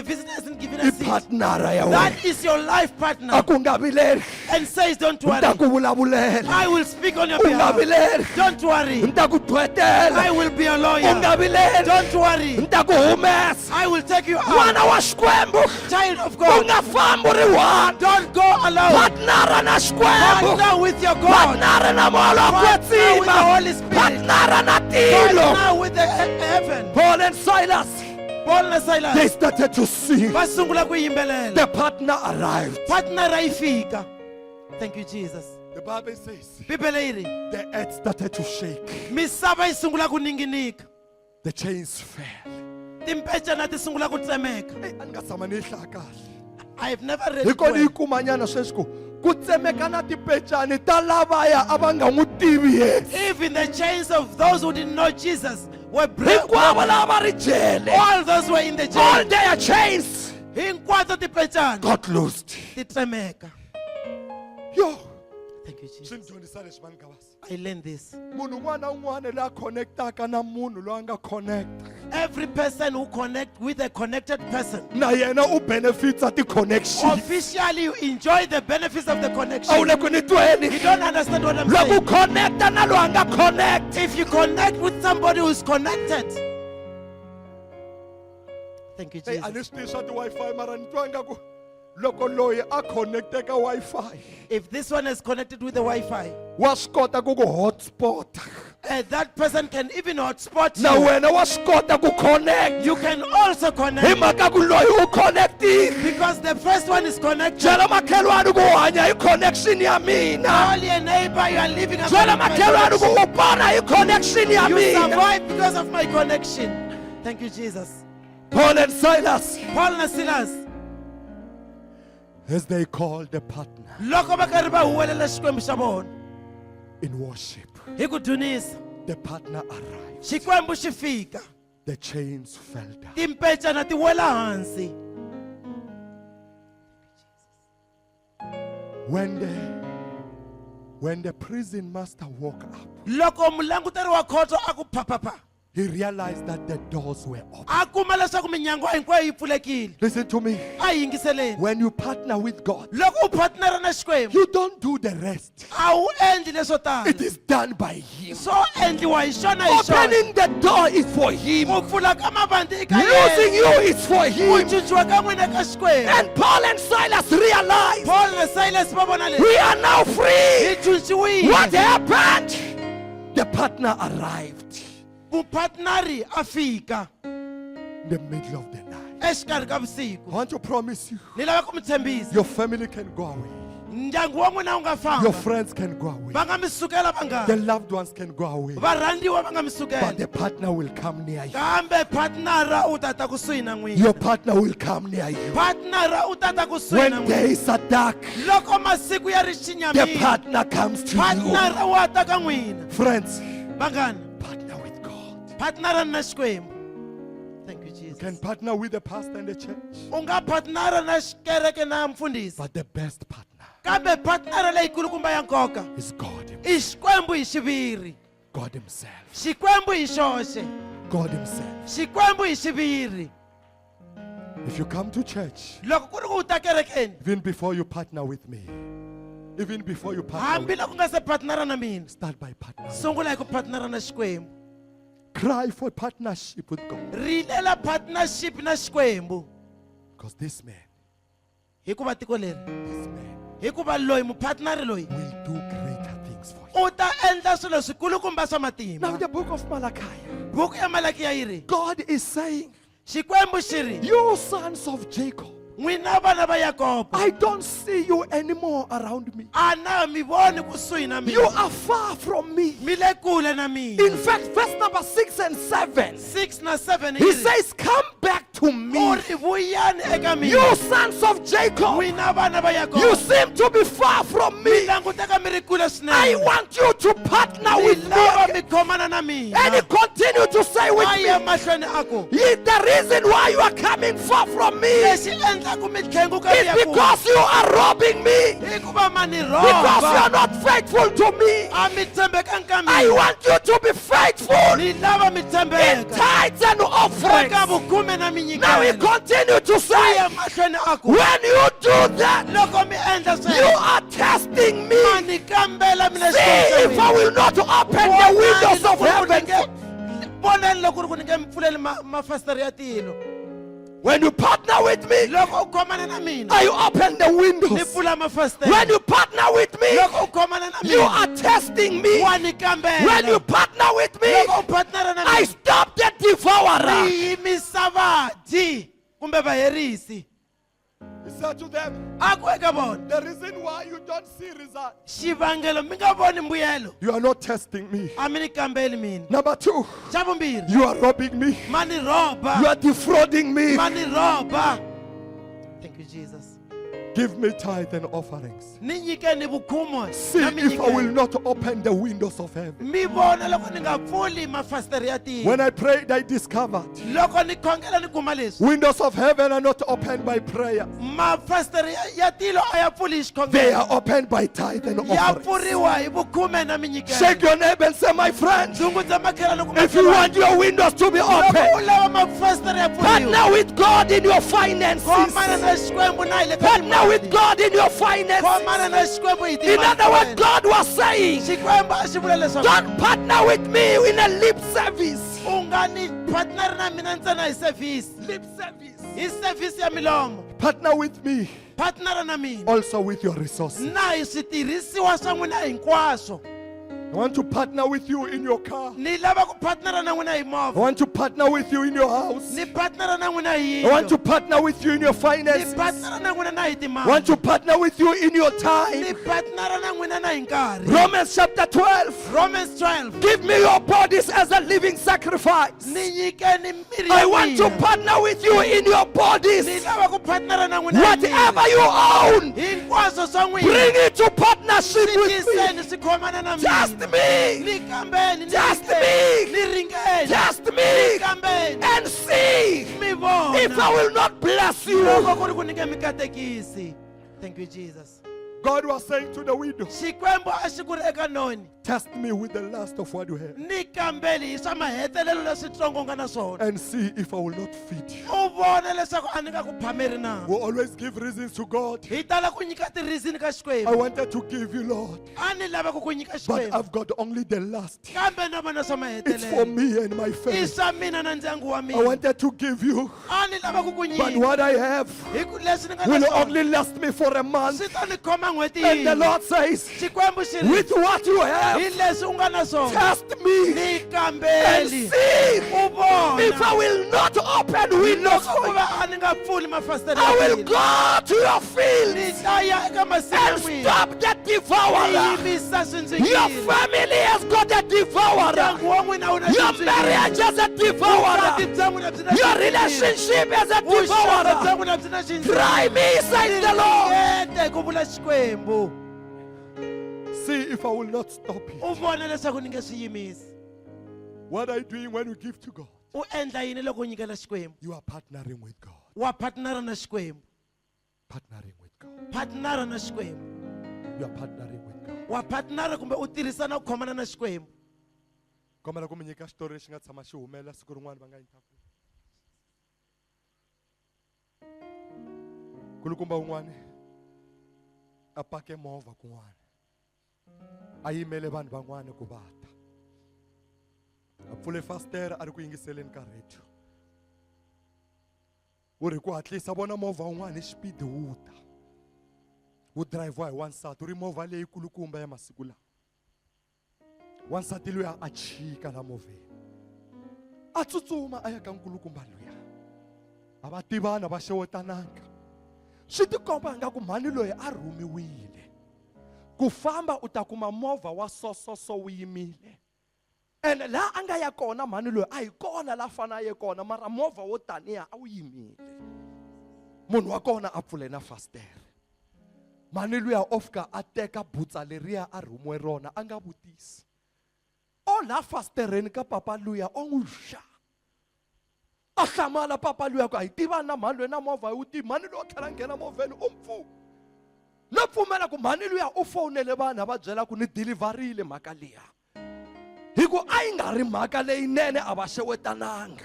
visitor hasn't given I a seat. partnera ya wena. That is your life A partner. ku nga vileli. And says, don't Ni ta worry. ku vulavulela. I will speak on your U nga behalf. vileli. Don't worry. Ni ta ku I twetela. will be a U nga lawyer. vileli. Don't worry. Ni ta ku humesa. I will take you out. N'wana wa Xikwembu. Child of U God. nga fambi u ri one. Don't go alone. Partnera na Xikwembu. Partner with your God. Partnera na moya wa Partner with the kwetsima. Holy Spirit. Partnera na tilo. Partner with the heaven. Paul and Silas, Paul na they Silas. started to sing. Va sungula ku yimbelela. The partner arrived. Partner ra fika. Thank you, Jesus. The Bible says Bibele yi ri, the earth started to shake. misava yi sungula ku ninginika. The chains fell. Timpecana ti sungula ku tsemeka. A ni nga tshama ni yi hlaya kahle. I have never read Hi it kona yi well. kumanyana sweswi ku tsemeka na tipecani ta lavaya a va nga n'wi tivi Yesu. Even the chains of those who didn't know Jesus were Hinkwavo broken. lava ri jele. All those were in the All jail. their chains Hinkwato tipecana got loosed. ti tsemeka. Yo, Thank you, swi Jesus. ni dyondzisa leswi va ni ka vasi. I learned this. Munhu un'wana na un'wana loyi a connectaka na munhu loyi a nga connect. Every person who connect with a connected person, Na yena u benefitsa ti-connection. officially you enjoy the benefits of the A wu connection. le ku ni tweni. You don't understand what I'm Loko saying. u connecta na loyi a nga connect. If you connect with somebody who's connected. Thank you, Hey, a Jesus. ni swi tivi swa ti-Wi-Fi mara ni twa ingaku loko loyi a connecte ka Wi-Fi If this one is connected with the Wi-Fi, wa swi kota ku ku hotspot, that person can even hotspot na you. wena wa swi kota ku connect. You can also Hi connect mhaka ku loyi u connecting. because the first one is connected. Byela makhelwani ku u hanya hi connection ya mina. Tell your neighbor you are living a Byela makhelwani ku u pona hi connection ya You mina. survive because of my connection. Thank you, Jesus. Paul and Silas, Paul and Silas, as they called the partner loko va karhi va huwelela xikwembu xa vona in worship, hi ku dunisa, the partner arrived. xikwembu xi fika, The chains fell down. timpecana ti wela hansi. When the prison master woke up, Loko mulanguteri wa khoto a ku phapapha, he realized that the doors were open. a kuma leswaku minyango hinkwayo yi pfulekile. Listen to me. A hi yingiseleni. When you partner with God, Loko u partnera na xikwembu, you don't do the rest. a wu endli leswo tala. It is done by Him. Swo endliwa hi xona hi xona. Opening the door is for Him. Ku pfula ka mavandla i ka Losing yena. you is for Ku Him. cinciwa ka n'wina ka xikwembu. And Paul and Silas realized Paul na Silas va vona leswi. we are now free. Hi cinciwile. What happened? The partner arrived Mupartneri a fika in the middle of the night. exikarhi ka I vusiku. want to promise you, Ni lava ku mi tshembisa. your family can go away. Ndyangu wa n'wina wu nga Your famba. friends can go away. Va nga mi sukela va The nga. loved ones can go away. Varhandziwa va nga mi But sukela. the partner will come near you. Kambe partnera u ta ta kusuhi na Your n'wina. partner will come near you. Partnera u ta ta kusuhi na When n'wina. days are dark, Loko masiku ya ri the xinyamini. partner comes to you. Partnera wa ta ka n'wina. Friends, Vanghana, partner with God. partnera na xikwembu. Thank you, You Jesus. can partner with the pastor and the church. U nga partnera na xikereke na mfundhisi. But the best partner Kambe partnera leyikulukumba ya nkoka is God Himself. i xikwembu hi xiviri. God Himself. Xikwembu hi xoxe. God Himself. Xikwembu hi xiviri. If you come to church, Loko ku ri ku u ta kerekeni, even before you partner with me, even before you partner with hambi loko u nga se partnera na mina, start by partnering. sungula hi ku partnera na xikwembu. Cry for partnership with God. Rilela partnership na xikwembu. Because this man, Hikuva tiko leri, this man hikuva loyi mupartneri loyi will do greater things for you. u ta endla swilo swikulukumba swa Now matimba. the book of Malachi, Buku ya Malakiya yi ri, God is saying, xikwembu xi ri, you sons of Jacob, n'wina vana va Yakobo, I don't see you anymore around me. a na mi voni kusuhi na You mina. are far from me. Mi le kule na mina. In fact, verse number 6 and 7, 6 na 7 he yi ri, says, come back to u me. ri vuyani eka mina. You sons of Jacob, N'wina vana va you Yakobo, seem to be far from mi me. languteka mi ri kule I swinene. want you to partner Mi with me. lava mi khomana na mina. And he continued to say with A ya me, mahlweni ako, the reason why you are coming far from me is lexi endlaku mi tlhenguka mi ya kule. because you are robbing me. Hikuva ma ni Because you are rhomba. not faithful to me. A mi tshembekanga ka I mina. want you to be faithful Ni lava mi in tshembeka tithes and eka offerings. vukhume na Now he minyikelo. continued to A say, ya mahlweni ako, when you do that, loko mi endla you sweswo, are testing me. ma ni kambela mina See xikombiso if I will not open the windows of heaven. vonani loko ri ku ni nge mi pfuleli mafasiteri ya tilo. When you partner with me, Loko u khomana na mina, I open the ni windows. pfula mafasiteri. When you partner with me, Loko u khomana na you mina, are testing me. wa ni kambela. When you partner with me, Loko u partnera na I mina, stop the devourer. mi yimisa vadyi kumbe vaherisi. He said to them, A ku eka vona, the reason why you don't see results, xivangelo mi nga voni mbuyelo, you are not testing me. a mi ni kambeli mina. Number 2, Xa vumbirhi, you are robbing me. ma ni rhoba, You are defrauding me. ma ni rhoba. Thank you, Jesus. Give me tithe and offerings. Ni nyikeni vukhumo See na if I will minyikelo. not open the windows of heaven. Mi vona loko ni nga pfuli mafasiteri ya tilo. When I prayed, I discovered Loko ni khongela ni kuma leswi, windows of heaven are not opened by prayer. mafasiteri ya tilo a ya pfuli hi They xikhongelo, are opened by tithe and ya offerings. pfuriwa hi vukhume na Shake minyikelo. your neighbor and say, my friend, Dzungudza makhelwani ku if you want your windows to be loko open, u lava mafasiteri ya pfuriwa, partner with God in your khomana finances. na xikwembu na hi le ka Partner with timali. God in your finances. Khomana na xikwembu hi In timali other ta words, wena. God was saying, Xikwembu a xi vula leswaku don't partner with me in a lip service. u nga ni partneri na mina ntsena hi service, Lip service. hi service ya milomo. Partner with me partnera na mina also with your resources. na hi switirhisiwa swa n'wina hinkwaswo. I want to partner with you in your car. Ni lava ku partnera na n'wina hi I movha. want to partner with you in your house. Ni partnera na n'wina hi I want to yindlu. partner with you in your Ni finances. partnera na n'wina na hi I timali. want to partner with you in your Ni time. partnera na n'wina na hi nkarhi. Romans chapter 12. Romans 12. Give me your bodies as a living sacrifice. Ni nyikeni miri I ya want to n'wina. partner with you in your Ni bodies. lava ku partnera na n'wina hi Whatever mina. you own, Hinkwaswo swa bring n'wina. it to partnership with me. Tiseni swi khomana na Just mina. me. Ni kambeni, ni Just ringeni, me. ni ringeni. Just me. Kambeni, And see mi vona. if I will not bless you. Loko ku ri ku nyike mikatekisi. Thank you, Jesus. God was saying to the widow, Xikwembu a xi ku ri eka noni. test me with the last of what you have Ni kambeli hi swa mahetelelo leswitsongo u nga na swona. and see if I will not feed you. U vona leswaku a ni nga ku phameri na. We always give reasons to God. Hi tala ku nyika ti-reason ka I Xikwembu. wanted to give you, Lord, A ni lava ku ku nyika but Xikwembu. I've got only the last. Kambe na vona swa It's for mahetelelo. me and my I family. swa mina na ndyangu wa I mina. wanted to give you, A ni lava ku ku but nyika. what I have Hi ku leswi ni nga na will swona. only last me for a month. Swi ta ni khoma n'hweti And the yin'we. Lord says, Xikwembu xi ri. with what you Hi have, leswi u nga na swona. test me Ni and kambeli. see U vona. if I will not open windows Loko for ku you. va a ni nga pfuli mafasitere I ya will mina. go to your Ni fields ta ya eka masimu ya and n'wina. stop the Ni devourer. yimisa Your swindzingile. family has got a devourer. Ndyangu wa n'wina wu na Your swindzingile. marriage has a Vukati devourer. bya n'wina byi na Your swindzingile. relationship has a Vuxaka bya devourer. n'wina byi na swindzingile. Try me, says the Lord. Ringete ku vula Xikwembu. See if I will not stop you. U vona leswaku ni nge swi yimisi. What are you doing when you give to God? U endla yini loko u nyikela Xikwembu? You are partnering with God. Wa partnera na Xikwembu. Partnering with God. Partnera na Xikwembu. You are partnering with God. Wa partnera kumbe u tirhisana ku khomana na Xikwembu. Kombela ku mi nyika xitori lexi nga tshama xi humelela siku rin'wana va nga interview. Kulukumba un'wana a pake movha kun'wana. A yimele vanhu van'wana ku va ta. A pfule fasitere a ri ku yingiseleni ka radio. U ri ku hatlisa vona movha un'wana hi xipidi wu ta. Wu drive-wa hi wansati u ri movha leyi kulukumba ya masiku lawa. Wansati luya a chika la movheni. A tsutsuma a ya ka nkulukumba luya. A va tivana va xewetananga. Swi tikomba nga ku mhani loyi a rhumiwile. Ku famba u ta kuma movha wa so wu yimile. Ene la a nga ya kona mhani loyi a hi kona la fana ye kona mara movha wo taniya a wu yimile. Munhu wa kona a pfule na fasitere. Mhani luya ofika a teka butsa leriya a rhumiwe rona a nga vutisi. O la fasitereni ka papa luya o n'wi xa. A hlamala papa luya ku a hi tivana na mhani loyi na movha wu tivi mhani loyi o tlhela nghena movheni u mpfuka. No pfumela ku mhani luya u fonele vanhu va byela ku ni deliverile mhaka liya. Hi ku a yi nga ri mhaka leyinene a va xewetananga.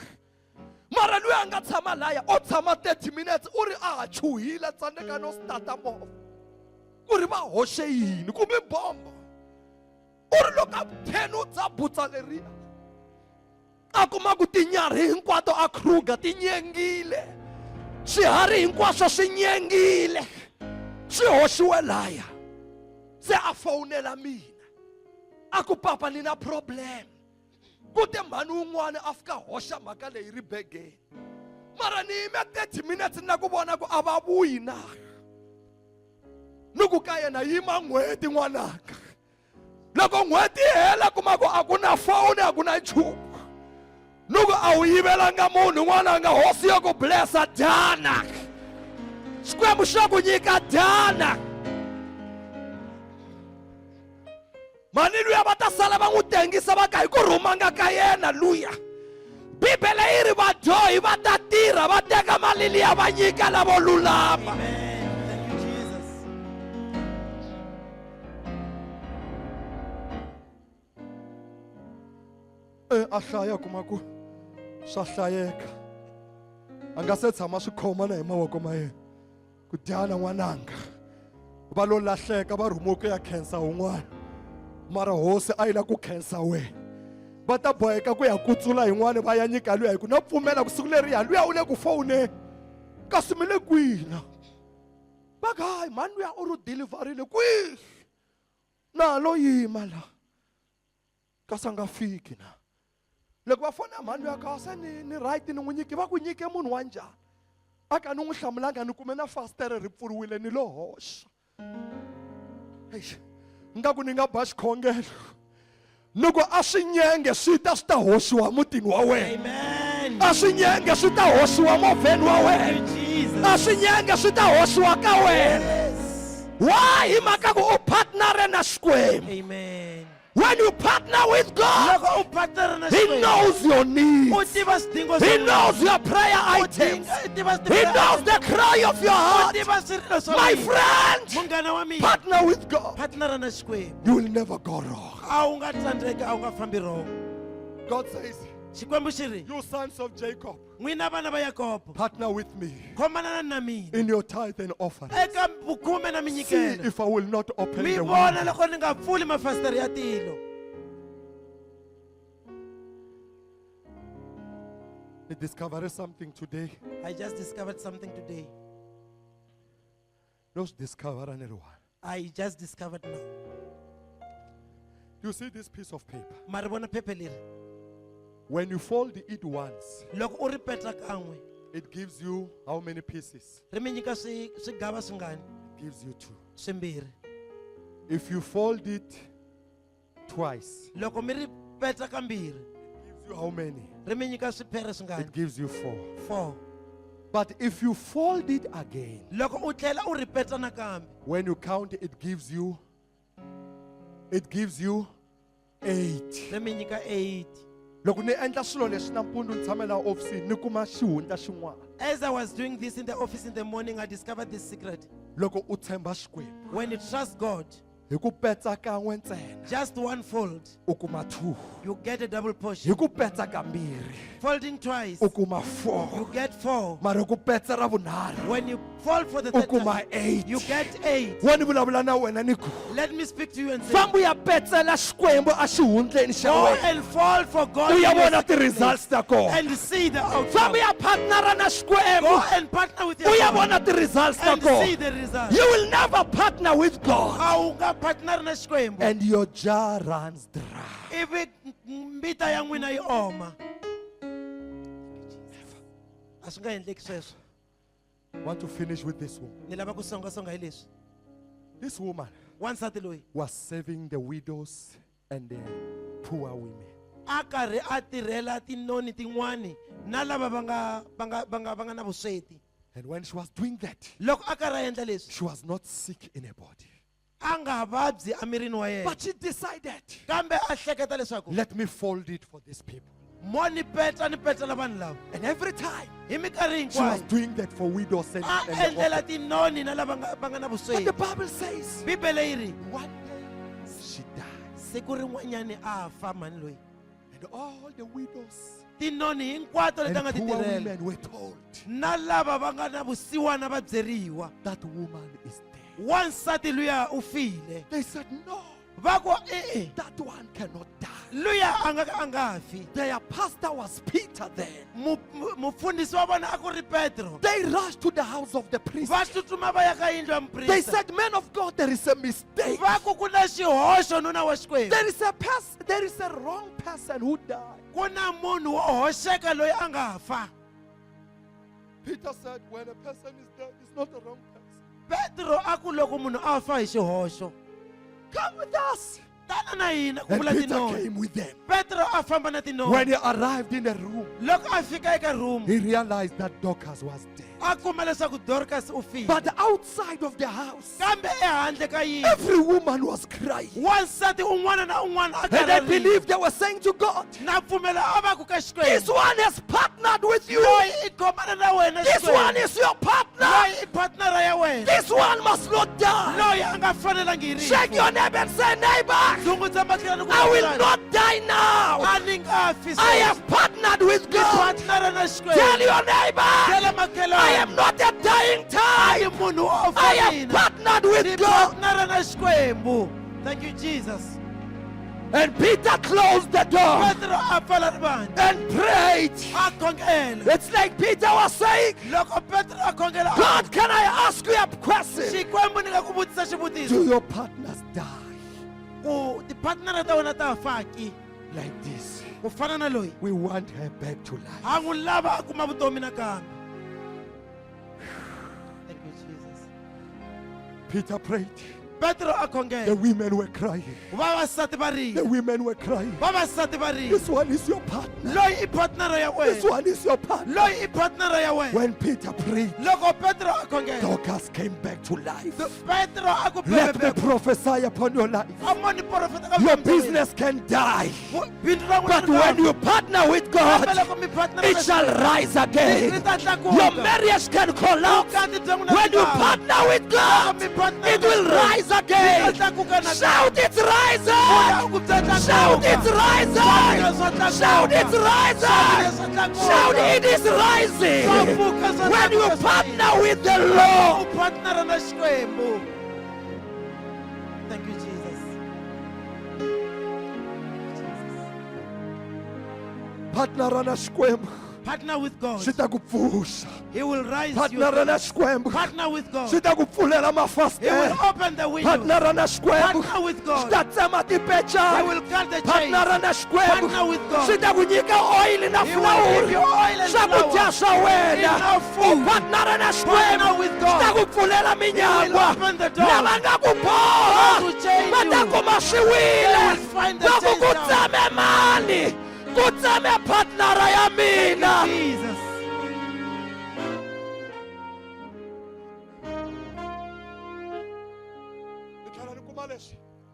Mara luya a nga tshama laya o tshama 30 minutes u ri a ha chuhile tsandzeka no starta movha. Ku ri va hoxe yini kumbe bombo. U ri loko a 10 u dza butsa leriya. A kuma ku tinyarhi hinkwato a Kruger ti nyengile. Swiharhi hinkwaswo swi nyengile. Swi hoxiwe laya. Se a fonela mina. A ku papa ni na problem. Ku te mhani un'wana a fika hoxa mhaka leyi ri begeni. Mara ni yime 30 minutes na ku vona ku a va vuyi na. Ni ku ka yena yima n'hweti n'wananga. Loko n'hweti hela kuma ku a ku na phone a ku na nchumu. Nuku a wu yivelanga munhu n'wananga hosi yo ku blessa dyana. Xikwembu xa ku nyika dyana. Mhani luya va ta sala va n'wi tengisa va ka hi ku rhumanga ka yena luya. Bibele yi ri vadyohi va ta tirha va teka mali liya va nyika lavo lulama. Amen. Thank you, Jesus. A hlaya kuma ku swa hlayeka. A nga se tshama swi khomana hi mavoko ma yena. Ku dyana n'wananga. Va lo lahleka va rhumiwe ku ya khensa un'wana. Mara hosi a yi la ku khensa wena. Va ta boheka ku ya kutsula yin'wana va ya nyika luya hi ku na pfumela ku siku leriya luya u le ku fowuneni. Kasi mi le kwini? Bagay, man we are already delivering kwi. Na lo yima la. Kasanga fiki na. Loko va fona mani ya kasa ni right ni n'wi nyike va ku nyike munhu wa njhani aka ni n'wi hlamulanga ni kume na fastere ri pfuriwile ni lo hoxa ngaku ni nga ba xikhongelo loko a swinyenge swi ta hoxiwa mutini wa wena Amen. a swinyenge swi ta hoxiwa movheni wa wena Jesus. a swinyenge swi ta hoxiwa ka wena Yes. why hi mhaka ku u partnere na Xikwembu. Amen. When you partner with God, Loko u partner na He Xikwembu, knows your needs. u tiva swidingo He swa wena. knows your prayer items. U tiva He knows the cry of your u heart. tiva swirilo swa My wena. friend, Munghana wa mina, partner with God. partner na Xikwembu. You will never go wrong. A wu nga tsandzeki, a wu nga fambi wrong. God says, Xikwembu xi ri, you sons of Jacob, n'wina vana va Yakobo, partner with me khomanana na mina in your tithe and offering. eka vukhume na See minyikelo. if I will not open Mi the vona window. loko ni nga pfuli mafasitere ya tilo. I discovered something today. I just discovered something today. Just discover another one. I just discovered now. You see this piece of paper. Mari vona phepha leri. When you fold it once, Loko u ri peta kan'we, it gives you how many pieces? ri mi nyika swigava swingani? It gives you 2. Swimbirhi. If you fold it twice, Loko mi ri peta kambirhi, it gives you how many? ri mi nyika swiphere swingani? It gives you 4. 4. But if you fold it again, Loko u tlhela u ri peta nakambe, when you count it gives you 8. ri mi nyika 8. Loko ni endla swilo leswi nampundzu ni tshamela office ni kuma xihundla xin'wana. As I was doing this in the office in the morning, I discovered this secret. Loko u tshemba Xikwembu, When you trust God, hi ku petsa kan'we ntsena just one fold, u kuma 2. you get a double Hi portion. ku petsa kambirhi Folding twice, u kuma you 4. get 4. Mara hi ku petsa ra vunharhu When you fall for the u third kuma time, 8. you get 8. Wa ni vulavula na wena ni ku Let me speak to you and say, fambu ya petsela Xikwembu a xihundleni xa go wena and fall for God u in ya your vona secret ti-results ta place kona. and see the fambu outcome. ya partnera na Go Xikwembu and partner with u ya your vona God ti-results ta and see kona. the result. You will never partner with God A wu nga partner na Xikwembu, and your jar runs dry. ivi mbita ya n'wina yi oma. A swi nga endleki sweswo. I want to finish with this woman. Ni lava ku songasonga hi leswi. This woman Wansati loyi was saving the widows and the poor women. a karhi a tirhela tinoni tin'wani na lava va nga na vusweti. And when she was doing that, Loko a karhi a endla leswi, she was not sick in her body. a nga vabyi emirini wa yena. But she decided, Kambe a hleketa leswaku let me fold it for these people. mo ni petla na vanhu lava. And every time Hi minkarhi she was hinkwayo doing that for widows and a the endlela orphans. tinoni na lava va nga na But the vusweti. Bible says, Bibele yi ri one day she died. siku rin'wanyani a fa mhani loyi. And all the widows Tinoni hinkwato leti a nga and ti poor tirhela women were told, na lava va nga na vusiwana va byeriwa, that woman is dead. wansati luya u file. They said, no, Va ku e-e, that one cannot die. luya a nga fi. Their pastor was Peter then. Mufundhisi wa vona a ku ri Petro. They rushed to the house of the priest. Va tsutsuma va ya ka yindlu ya They muprista. said, man of God, there is a mistake. Va ku ku na xihoxo nuna wa Xikwembu. There is a wrong person who died. Ku na munhu wo hoxeka loyi a nga fa. Peter said, when a person is dead, it's not a wrong person. Petro a ku loko munhu a fa hi xihoxo, Come with us. tana na hina ku And vula Peter tinoni. came with them. Petro a famba na tinoni. When he arrived in the room, Loko a fika eka room, he realized that Dorcas was dead. a kuma leswaku Dorcas u file. But outside of the house, Kambe ehandle ka yindlu, every woman was crying. wansati un'wana na un'wana a And I karhariwa. believe they were saying to God, Na pfumela a va ku ka this Xikwembu. one has partnered with you. Loyi i khomana na wena This one Xikwembu. is your partner. Loyi i partnera ya wena. This one must not die. Loyi a nga fanelangi hi Shake your neighbor and say, neighbor, Dzungudza makhelwani ku I will vona. not die now. A ni nga fi I sweswi. have partnered with Ni God. partnera na Tell Xikwembu. your neighbor, Tela I makhelwani. am not a dying Ni time. munhu wo fa I have mina. partnered Ni with God. partnera na Xikwembu. Thank you, Jesus. And Peter closed the door Petro a pfala rivanti and prayed. a khongela. It's like Peter was saying, Loko Petro a khongela, God, can I ask you a question? Xikwembu ni nga ku vutisa Do xivutiso. your partners die Ku ti-partner ta wena ta faki like this? ku fana na loyi. We want her back to life. A n'wi lava a kuma vutomi nakambe. Thank you, Jesus. Peter prayed. Petro a The khongela. women were crying. Vavasati va The rila. women were crying. Vavasati va rila. This one is your partner. Loyi i partner ya This wena. one is your partner. Loyi i partner ya wena. When Peter prayed, Loko Petro a khongela, Dorcas came back to life. Petro a ku Let me bebe. prophesy upon your life. A moni profeta ka Your vutomi bya wena. business can die, Bindzu ra but n'wina when ri you partner with kambe God, loko mi partner it shall rise again. Your marriage can collapse. When you partner with God, it will rise again. Shout, it's rising! Shout, it's rising! Shout, it's rising! Shout, it is rising! When you partner with the Lord, partner na Xikwembu. Thank you, Jesus. partner na Xikwembu Partner with God. xi ta ku pfuxa. He will rise you. Partner na Xikwembu Partner with God. xi ta ku pfulela He will mafasitele. open the windows. Partner na Xikwembu Partner with xi God. ta tsema He tipecani. will cut the chains. Partner na Xikwembu Partner with God. xi ta ku nyika oil na He will give you fulawuri. oil and Swakudya flour. swa wena. Enough food. U partner na Xikwembu Partner with xi ta God. ku pfulela He will minyangwa. open the door. Lava nga ku boha Those who change va ta you. kuma They swiwile. will find the Va ku chains ku down. tsame mani. Ku tsame partnera ya mina. Jesus.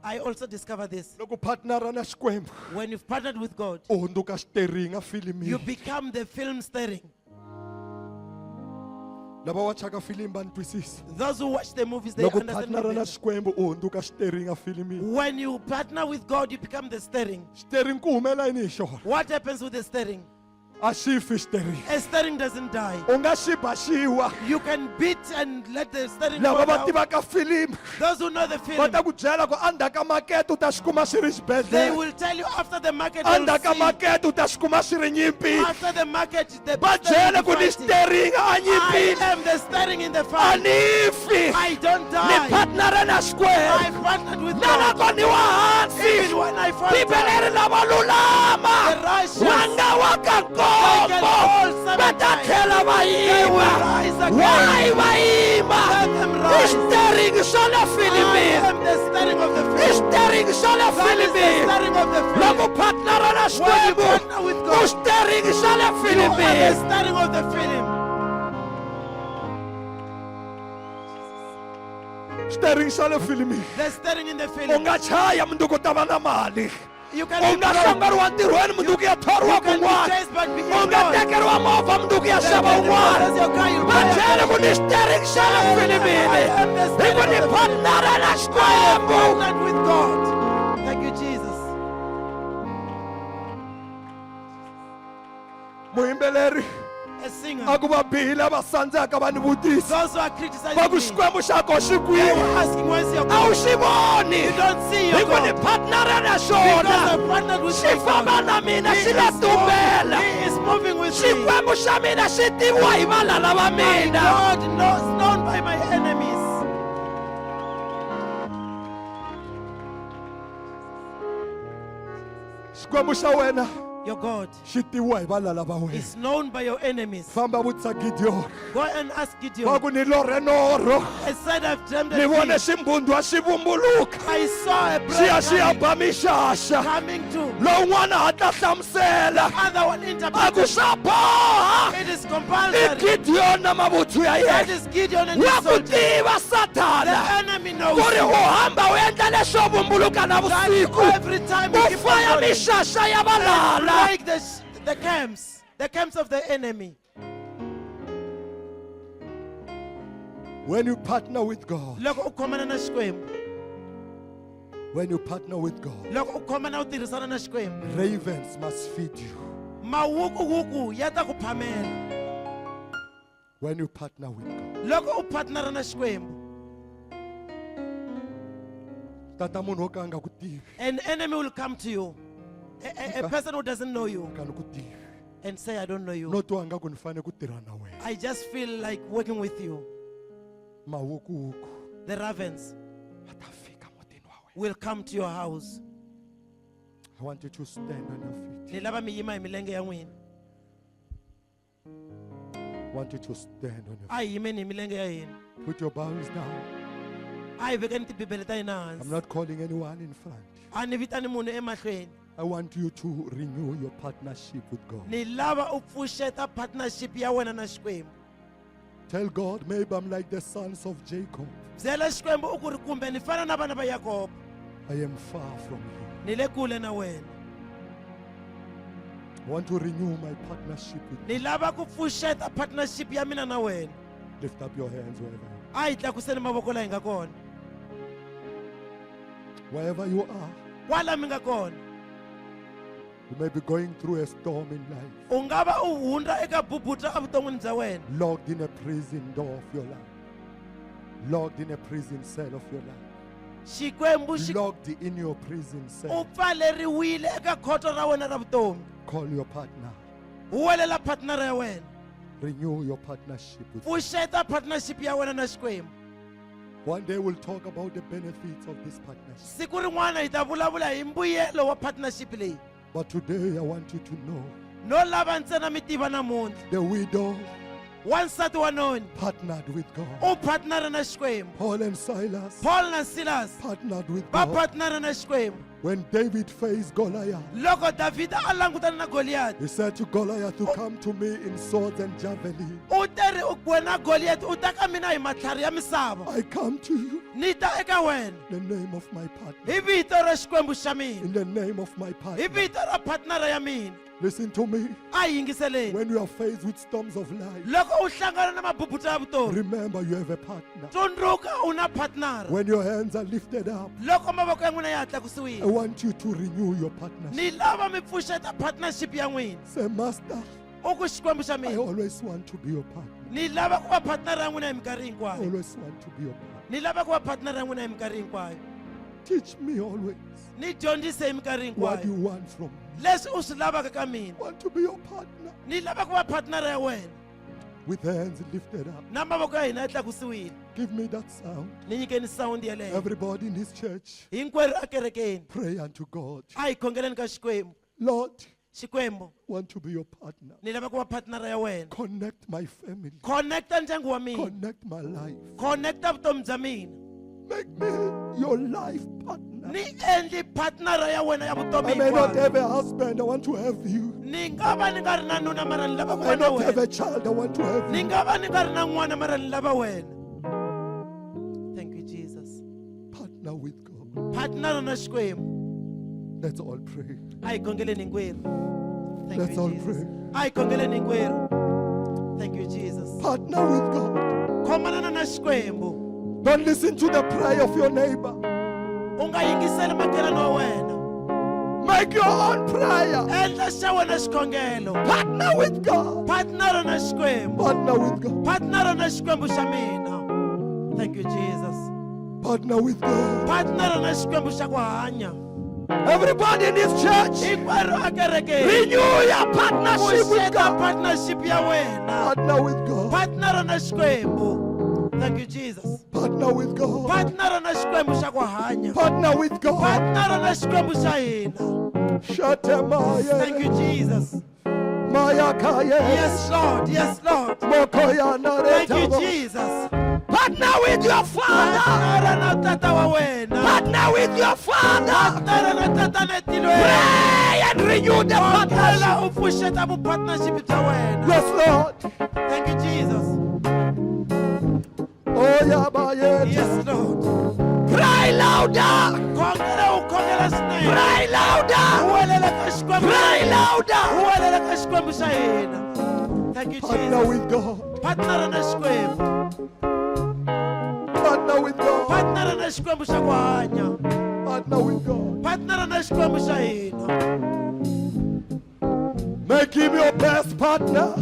I also discovered this. Loko partnera na Xikwembu When you've partnered with God, u hundzuka steering a filimi. you become the film steering. Lava watchaka filimi va ni twisisa. Those who watch the movies, they Loko understand. partnera me na better. Xikwembu u hundzuka steering a filimi. When you partner with God, you become the steering. Steering ku humela yini hi xona? What happens with the steering? A xi fi steering. A steering doesn't die. U nga xi baxiwa. You can beat and let the steering Lava go va down. tivaka filimi Those who know the va film, ta ku byela ku endzhaku ka makete u ta xi kuma xi ri they xibedhlele. will tell you after the market, you'll Endzhaku ka see. makete u ta xi kuma xi ri nyimpini. After the market, the Va steering byela ku ni is fighting. steering a I nyimpini. am the steering in the A fight. ni fi. I don't Ni die. partnera na I Xikwembu. partnered with Na God. loko ni wa hansi. Even when I fall Bibele down, ri lava lulama. the righteous, Wanga wa ka They can fall nkombo. seven Va ta times. tlhela va They will yima. rise again. Why va yima? Let them I rise. steering xa le I filimi. am the steering of the I film. steering xa le That is the filimi. steering of the film. Loko partnera na When you Xikwembu partner with u God, steering xa le you are the filimi. steering of the film. Steering xa le filimi. The steering in the U film. nga chaya munduku ta va na mali. You can U be nga broke. hlongoriwa ntirhweni munduku ya thoriwa You can be kun'wana. chased but be U nga ignored. tekeriwa movha munduku ya They xava can un'wana. divorce your car, you Va buy a byele car. ku ni steering xa le filimini. I am the Hi steering ku of ni the film. partnera na I am Xikwembu. partnered with God. Thank you, Jesus. Muyimbeleri A singer. a ku va bihile va sandzaka va ni vutisa. Those who are Va criticizing ku me, Xikwembu xa ko xi they kwihi? were asking, where's your A God? wu xi voni. You don't see Hi your ku ni God. partnera na Because I xona. partnered with Xi my famba God. na mina He xi is la moving- tumbela. He is moving with me. Xikwembu xa mina xi tiviwa hi valala va My mina. God knows, known by my enemies. Xikwembu xa wena Your God xi tiviwa hi valala va wena. is known by your enemies. Famba vutisa Gideon. Go and ask Va Gideon. ku ni lorhe norho. I said I've dreamed Ni a vone dream. ximbundwa xi vumbuluka. I saw a Xi ya xi ya bride ba mixaxa. coming to. Lowun'wana a ta hlamusela. Other one A ku interpreted. swa boha. It is I compulsory. Gideon na mavuthu ya That yena. is Gideon and Wa his ku soldiers. tiva The Satana. enemy knows. Ku ri u you. hamba u endla leswo vumbuluka That navusiku. every time you U keep faya on going, mixaxa ya valala. like the camps of the enemy. When you partner with God. Loko u khomana na Xikwembu. When you partner with God. Loko u khomana u tirhisana na Xikwembu. Ravens must feed you. Mawukuwuku ya ta ku phamela. When you partner with God. Loko u partnera na Xikwembu. Tata munhu wo ka a nga ku tivi. An enemy will come to you. A person who doesn't know you Ka ni ku tivi. and say, I don't know you. No twa nga ku ni fanele ku tirha na wena. I just feel like working with you. Mahukuhuku The ravens va ta fika mutini wa wena. will come to your house. I want you to stand on your feet. Ni lava mi yima hi milenge ya n'wina. I want you to stand on your feet. A hi yimeni hi milenge ya hina. Put your Bibles down. A hi vekeni tibibele ta hina I'm hansi. not calling anyone in front. A ni vitani munhu emahlweni. I want you to renew your partnership with God. Ni lava u pfuxeta partnership ya wena na Xikwembu. Tell God, maybe I'm like the sons of Jacob. Byela Xikwembu u ku ri kumbe ni fana na vana va Yakobo. I am far from you. Ni le kule na wena. I want to renew my partnership with you. Ni lava ku pfuxeta partnership ya mina na wena. Lift up your hands wherever you A hi tlakuseni mavoko la hi nga kona. are. Wherever you are, Kwala mi nga kona. you may be going through a storm in life. U nga va u hundza eka bubuta evuton'wini bya wena. Locked in a prison door of your life. Locked in a prison cell of your life. Xikwembu xi Locked in your prison u cell. pfaleriwile eka khoto ra wena ra vutomi. Call your partner. U welela partner ya wena. Renew your partnership with him. Pfuxeta partnership ya wena na Xikwembu. One day we'll talk about the benefits of this partnership. Siku rin'wana hi ta vulavula hi mbuyelo wa partnership leyi. But today I want you to know No lava ntsena mi tiva namuntlha. the widow Wansati wa noni partnered with God. u partnera na Xikwembu. Paul and Silas Paul na Silas partnered with va God. partnera na Xikwembu. When David faced Goliath, Loko Davhida a langutana na Goliath, he said to Goliath to come to me in swords and javelin. u teri u wena Goliath u ta ka mina hi matlhari ya misava. I come to you Ni ta eka wena in the name of my partner. hi vito ra Xikwembu xa mina. In the name of my Hi partner. vito ra partnera ya mina. Listen to me. A hi yingiseleni. When you are faced with storms of life, Loko u hlangana na mabubuta ya vutomi, remember you have a partner. tsundzuka u na partnera. When your hands are lifted up, Loko mavoko ya n'wina ya I tlakusiwile, want you to renew your partnership. ni lava mi pfuxeta partnership ya n'wina. Say, Master, U ku Xikwembu xa I mina, always want to be your partner. ni lava ku va partner ya n'wina hi minkarhi I hinkwayo. always want to be your partner. Ni lava ku va partner ya n'wina hi minkarhi hinkwayo. Teach me always Ni dyondzise hi minkarhi what you hinkwayo. want from me. Leswi u swi lavaka ka mina. I want to be your partner. Ni lava ku va partner ya wena. With hands lifted up. Na mavoko ya hina ya tlakusiwile. Give me that sound. Ni nyikeni sound yeleyo. Everybody in this church, Hinkwerhu a kerekeni. pray unto God. A hi khongeleni ka Xikwembu. Lord, Xikwembu, want to be your partner. ni lava ku va partner ya wena. Connect my family. Connecta ndyangu wa mina. Connect my life. Connecta vutomi bya mina. Make me your life partner. Ni endli partner ya wena ya vutomi I may not hinkwabyo. have a husband. I want to have you. Ni nga va ni nga ri na nuna mara ni I lava ku may va na not have wena. a child. I want to have Ni you. nga va ni nga ri na n'wana mara ni lava wena. Thank you Jesus. Partner with God. Partner na Xikwembu. Let's all pray. A hi khongeleni hinkwerhu. Thank Let's you all Jesus. pray. A hi khongeleni hinkwerhu. Thank you Jesus. Partner with God. Khomanana na Xikwembu. Don't listen to the prayer of your neighbor. U nga yingiseli makhelwani wa wena. Make your own prayer. Endla xa wena xikhongelo. Partner with God. Partner na Xikwembu. Partner with God. Partner na Xikwembu xa mina. Thank you Jesus. Partner with God. Partner na Xikwembu xa ku hanya. Everybody in this church, Hinkwerhu a kerekeni. renew your partnership with Pfuxeta God. partnership ya wena. Partner with God. Partner na Xikwembu. Thank you Jesus. Partner with God. Partner na Xikwembu xa ku hanya. Partner with God. Partner na Xikwembu xa hina. Shatemaya. Thank you Jesus. Maya Kaya. Yes Lord. Yes Lord. Mokoyana Thank you Retabo. Jesus. Partner with your father. Partner na tata wa wena. Partner with your father. Partner na tata netilweni. Pray and renew the partnership. Ongela u pfuxeta vu partnership bya wena. Yes, Lord. Thank you Jesus. Oh, Yabayet. Yes Lord. Cry louder. Khongela swinene. Cry louder. U welela ka Xikwembu. Cry U louder. welela ka Xikwembu xa hina. Thank you Partner Jesus. with God. Partner na Xikwembu. Partner with God. Partner na Xikwembu xa ku hanya. Partner with God. Partner na Xikwembu xa hina. Make him your best partner.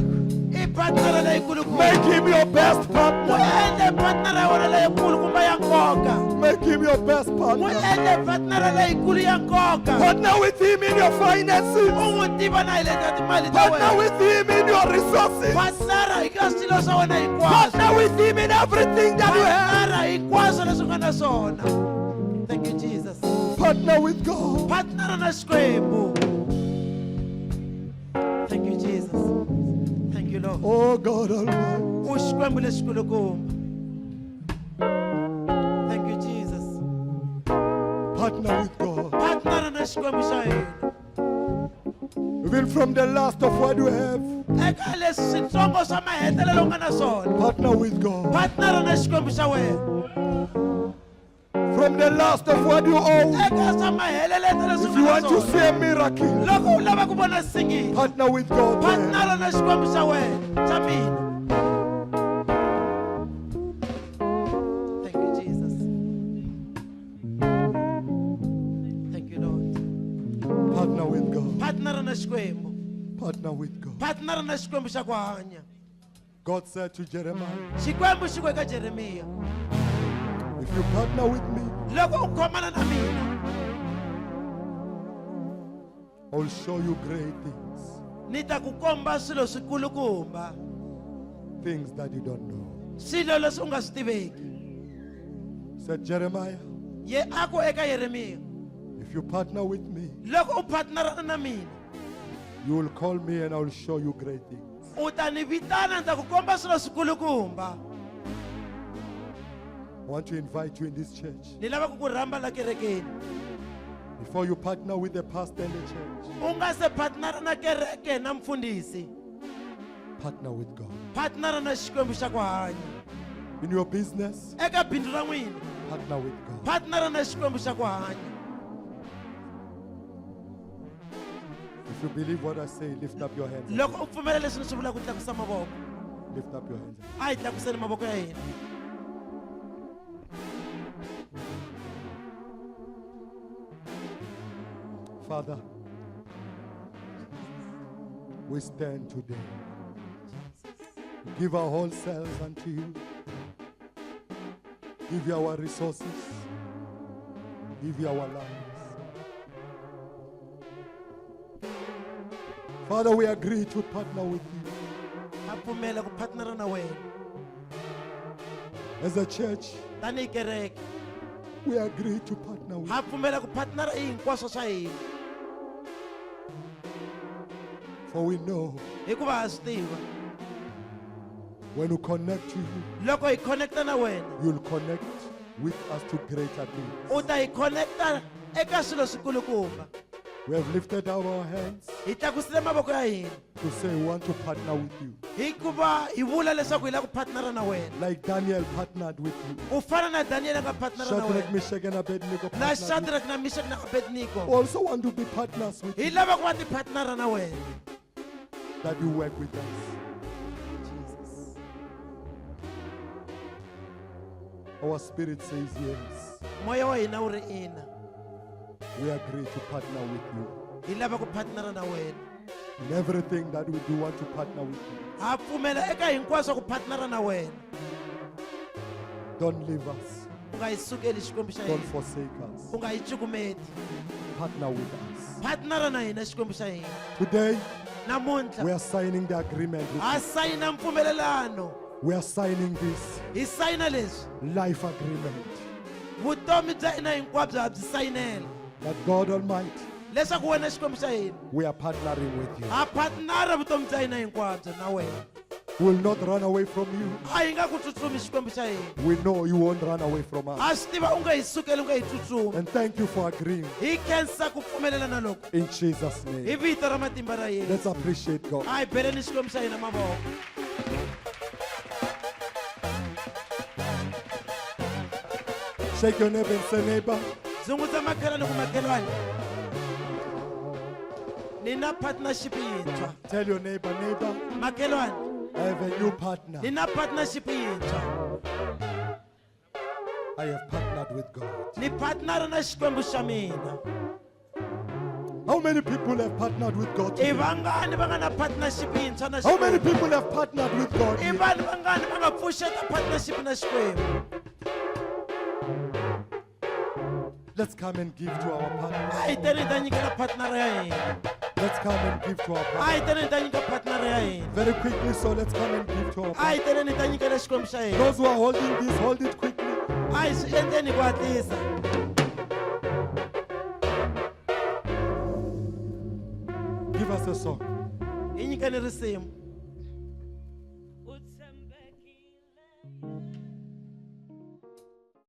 I partner leyikulukumba. Make him your best U partner. endle partner ya wena leyikulukumba ya nkoka. Make him your your best partner. Partner with him in your finances. Partner with him in your resources. Partner with him in everything that you have. Thank you, Jesus. Partner with God. Thank you, Jesus. Thank you, Lord. Oh God Almighty. Thank you, Jesus. Partner with God. Partner. Even from the last of what you have. Partner with God. From the last of what you owe. If you want to see a miracle, partner with God. Thank you, Jesus. Thank you, Lord. Partner with God. Partner na Xikwembu. Partner with God. Partner na Xikwembu xa ku hanya. God said to Jeremiah, Xikwembu xi ku eka Jeremiya, if you partner with me, loko u khomana na mina, I will show you great things. ni ta ku komba swilo swikulukumba, Things that you don't know. swilo leswi u nga swi tiveki. Said Jeremiah, Ye a ku eka Yeremiya, if you partner with me, loko u partnerana na mina, you will call me and I will show you great things. u ta ni vitana ni ta ku komba swilo swikulukumba. I want to invite you in this church. Ni lava ku ku rhamba la kerekeni. Before you partner with the pastor and the church, U nga se partnera na kereke na mfundhisi, partner with God. partnera na Xikwembu xa ku hanya. In your business, Eka bindzu ra n'wina, partner with God. partnera na Xikwembu xa ku hanya. If you believe what I say, lift up your hands. Loko u pfumela leswi ni swi vulaka, ku tlakusa mavoko. Lift up your hands. A hi tlakuseni mavoko ya hina. Father, we stand today. Give our whole selves unto you. Give you our resources. Give you our lives. Father, we agree to partner with you. Ha pfumela ku partnera na wena. As a church, Tanihi kereke, we agree to partner with you. ha pfumela ku partnera hi hinkwaswo swa hina. For we know Hikuva ha swi tiva, when we connect to you, loko hi connecta na wena, you'll connect with us to greater things. u ta hi connecta eka swilo swikulukumba. We have lifted up our hands Hi tlakusile mavoko ya hina. to say we want to partner with you. Hikuva hi vula leswaku hi lava ku partnera na wena. Like Daniel partnered with you. U fana na Daniel a nga partnera na Shadrach, wena. Meshach, and Abednego Na partnered with you. Shadrach na Meshach na Abednego. We also want to be partners with Hi you, lava ku va ti-partnera na wena. that you work with us. Jesus. Our spirit says yes. Moya wa hina wu ri ina. We agree to partner with you. Hi lava ku partnera na wena. In everything that we do, want to partner with you. Ha pfumela eka hinkwaswo ku partnera na wena. Don't leave us. U nga hi sukeli Xikwembu xa Don't hina. forsake us. U nga hi cukumeti. Partner with us. Partnera na hina Xikwembu xa hina. Today, Namuntlha we are signing the agreement with ha you. sayina mpfumelelano. We are signing this Hi sayina leswi. life agreement Vutomi bya hina hinkwabyo ha byi sayinela. that God Almighty, Leswaku wena Xikwembu xa hina, we are partnering with you. ha partnera vutomi bya hina hinkwabyo na wena. We will not run away from you. A hi nga ku tsutsumi Xikwembu xa hina. We know you won't run away from us. Ha swi tiva u nga hi sukeli, u nga hi tsutsumi. And thank you for agreeing Hi khensa ku pfumelelana loku. in Jesus' Hi name. vito ra matimba ra Yesu. Let's appreciate God. A hi beleni Xikwembu xa hina mavoko. Shake your neighbor and say, neighbor, Dzungudza makhelwani ku makhelwani. Ni na partnership yintshwa. tell your neighbor, neighbor, Makhelwani, I have a new partner. ni na partnership yintshwa. I have partnered with God. Ni partnera na Xikwembu xa mina. How many people have partnered with God I today? vangani va nga na partnership yintshwa na How many Xikwembu? people have partnered with God I here? vanhu vangani va nga pfuxeta partnership na Xikwembu? Let's come and give to our partner. Ai tani hi ta nyikela partner ya hina. Let's come and give to our partner. Ai tani hi ta nyika partner ya hina. Very quickly, so let's come and give to our partner. Ai tani hi ta nyikela xikwembu xa hina. Those who are holding this, hold it quickly. Ai swi endleni hi ku hatlisa. Give us a song. Hi nyikeni risimu.